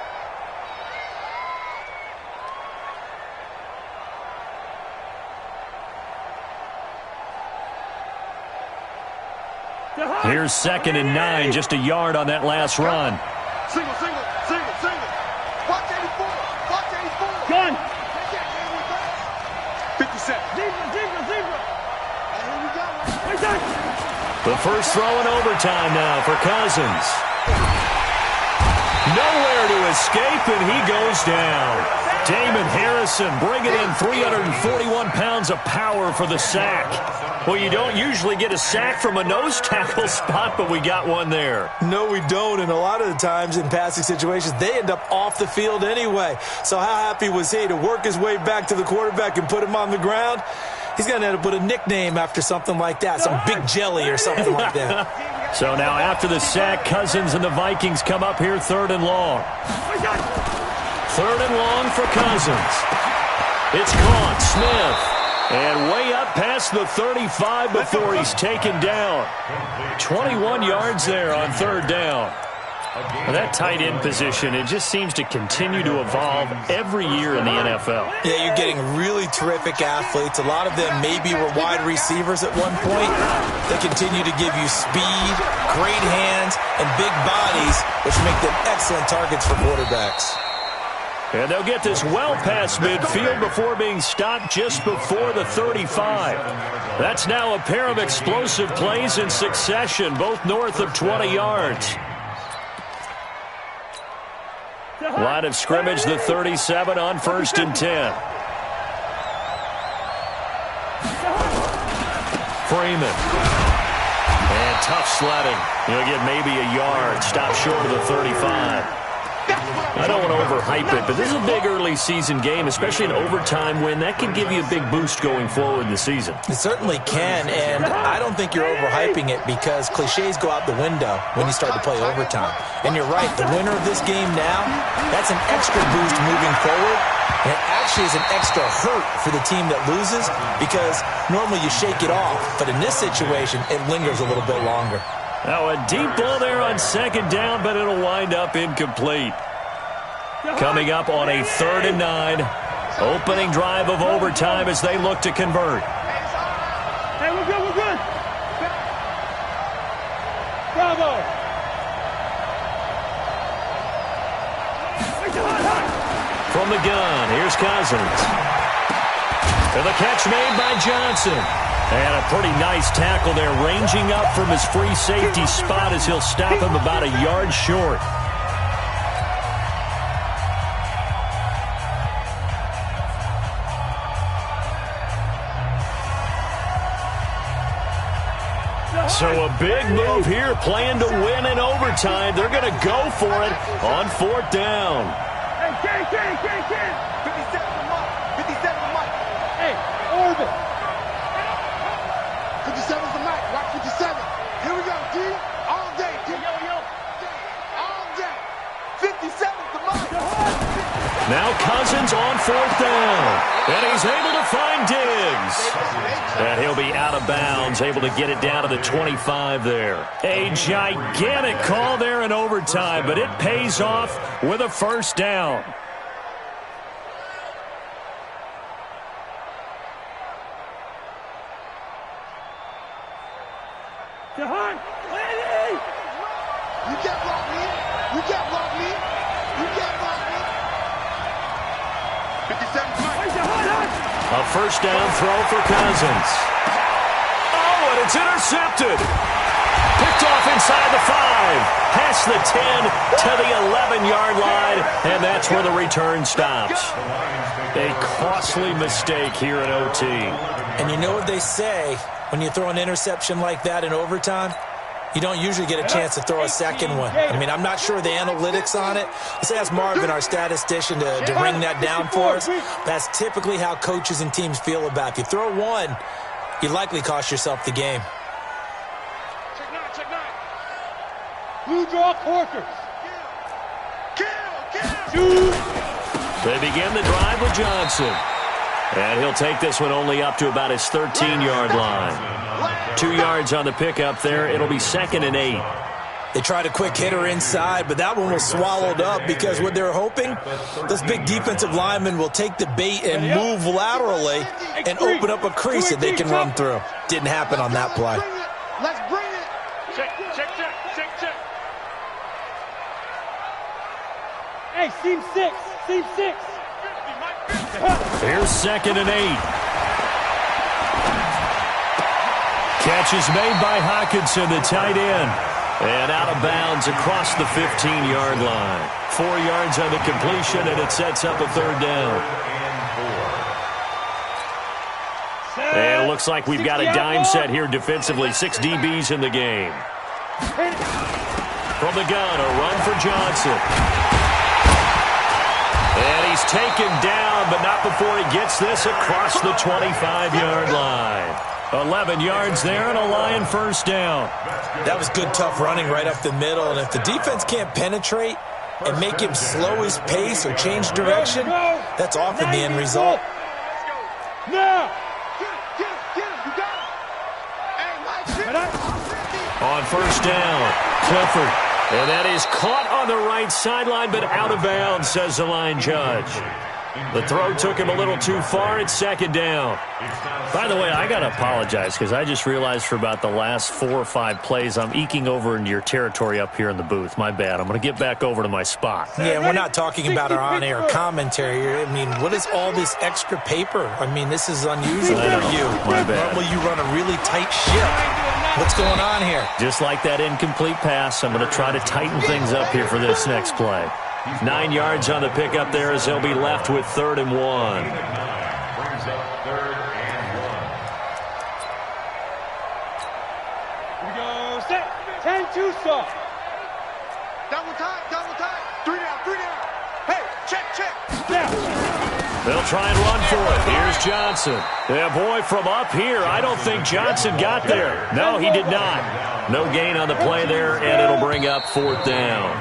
Here's 2nd and 9, just a yard on that last run. Single. Watch 84. Watch 84. Gun. 57. Zebra. And here we go. The first throw in overtime now for Cousins. Nowhere to escape, and he goes down. Damon Harrison bringing in 341 pounds of power for the sack. Well, you don't usually get a sack from a nose tackle spot, but we got one there. No, we don't, and a lot of the times in passing situations, they end up off the field anyway. So how happy was he to work his way back to the quarterback and put him on the ground? He's going to end up with a nickname after something like that, some Big Jelly or something like that. So now after the sack, Cousins and the Vikings come up here 3rd and long. 3rd and long for Cousins. It's caught. Smith. And way up past the 35 before he's taken down. 21 yards there on 3rd down. Well, that tight end position, it just seems to continue to evolve every year in the NFL. Yeah, you're getting really terrific athletes. A lot of them maybe were wide receivers at one point. They continue to give you speed, great hands, and big bodies, which make them excellent targets for quarterbacks. And they'll get this well past midfield before being stopped just before the 35. That's now a pair of explosive plays in succession, both north of 20 yards. Line of scrimmage, the 37 on 1st and 10. Freeman. And tough sledding. He'll get maybe a yard. Stop short of the 35. I don't want to overhype it, but this is a big early season game, especially an overtime win. That can give you a big boost going forward in the season. It certainly can, and I don't think you're overhyping it because cliches go out the window when you start to play overtime. And you're right, the winner of this game now, that's an extra boost moving forward. And it actually is an extra hurt for the team that loses because normally you shake it off, but in this situation, it lingers a little bit longer. Now a deep ball there on 2nd down, but it'll wind up incomplete. Coming up on a 3rd and 9. Opening drive of overtime as they look to convert. Hey, we're good, we're good. Bravo. From the gun, here's Cousins. And the catch made by Johnson. And a pretty nice tackle there, ranging up from his free safety spot as he'll stop him about a yard short. So a big move here, playing to win in overtime. They're going to go for it on 4th down. Hey, Ken. 57 to Mike. 57 to Mike. Hey, Orbit. 57 to Mike. Watch 57. Here we go, D. All day, D. Yo. All day. 57 to Mike. Now Cousins on 4th down. And he's able to find Diggs. And he'll be out of bounds, able to get it down to the 25 there. A gigantic call there in overtime, but it pays off with a 1st down. Jahan, You can't block me. You can't block me. You can't block me. 57 to Mike. A 1st down throw for Cousins. Oh, and it's intercepted. Picked off inside the 5. Past the 10 to the 11-yard line, and that's where the return stops. A costly mistake here in OT. And you know what they say, when you throw an interception like that in overtime, you don't usually get a chance to throw a second one. I mean, I'm not sure the analytics on it. Let's ask Marvin, our statistician, to ring that down for us. That's typically how coaches and teams feel about it. If you throw one, you likely cost yourself the game. Check 9. Blue draw quarters. Kill. They begin the drive with Johnson. And he'll take this one only up to about his 13-yard line. 2 yards on the pickup there. It'll be 2nd and 8. They tried a quick hitter inside, but that one was swallowed up because what they're hoping, those big defensive linemen will take the bait and move laterally and open up a crease that they can run through. Didn't happen on that play. Let's bring it. Check. Hey, seam 6. Here's 2nd and 8. Catch is made by Hawkinson, the tight end. And out of bounds across the 15-yard line. 4 yards on the completion, and it sets up a third down. And it looks like we've got a dime set here defensively. 6 DBs in the game. From the gun, a run for Johnson. And he's taken down, but not before he gets this across the 25-yard line. 11 yards there and a Lion first down. That was good, tough running right up the middle. And if the defense can't penetrate and make him slow his pace or change direction, that's often the end result. Now! Get him, you got him. Hey, On first down, Clifford. And that is caught on the right sideline, but out of bounds, says the line judge. The throw took him a little too far. It's second down. By the way, I got to apologize because I just realized for about the last 4 or 5 plays, I'm eking over into your territory up here in the booth. My bad. I'm going to get back over to my spot. Yeah, we're not talking about our on-air commentary. I mean, what is all this extra paper? I mean, this is unusual for you. My bad. Normally you run a really tight ship. What's going on here? Just like that incomplete pass, I'm going to try to tighten things up here for this next play. 9 yards on the pickup there as they'll be left with 3rd and 1. Brings up 3rd and 1. Here we go. Set. 10-2 soft. Double time. 3 down. Hey, check. Now. They'll try and run for it. Here's Johnson. Yeah, boy, from up here, I don't think Johnson got there. No, he did not. No gain on the play there, and it'll bring up 4th down.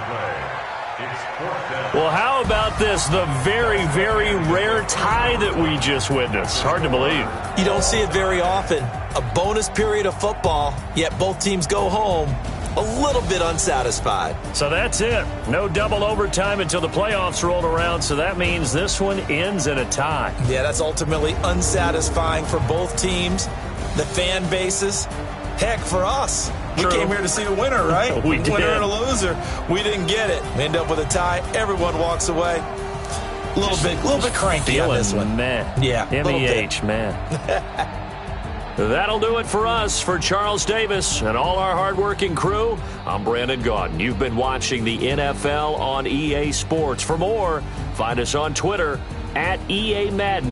Well, how about this? The very, very rare tie that we just witnessed. Hard to believe. You don't see it very often. A bonus period of football, yet both teams go home a little bit unsatisfied. So that's it. No double overtime until the playoffs rolled around, so that means this one ends in a tie. Yeah, that's ultimately unsatisfying for both teams, the fan bases. Heck, for us. True. We came here to see a winner, right? We did. Winner and a loser. We didn't get it. We end up with a tie. Everyone walks away. A little bit cranky on this one. Man. Yeah. MEH, man. That'll do it for us. For Charles Davis and all our hardworking crew, I'm Brandon Gaudin. You've been watching the NFL on EA Sports. For more, find us on Twitter @EA Madden.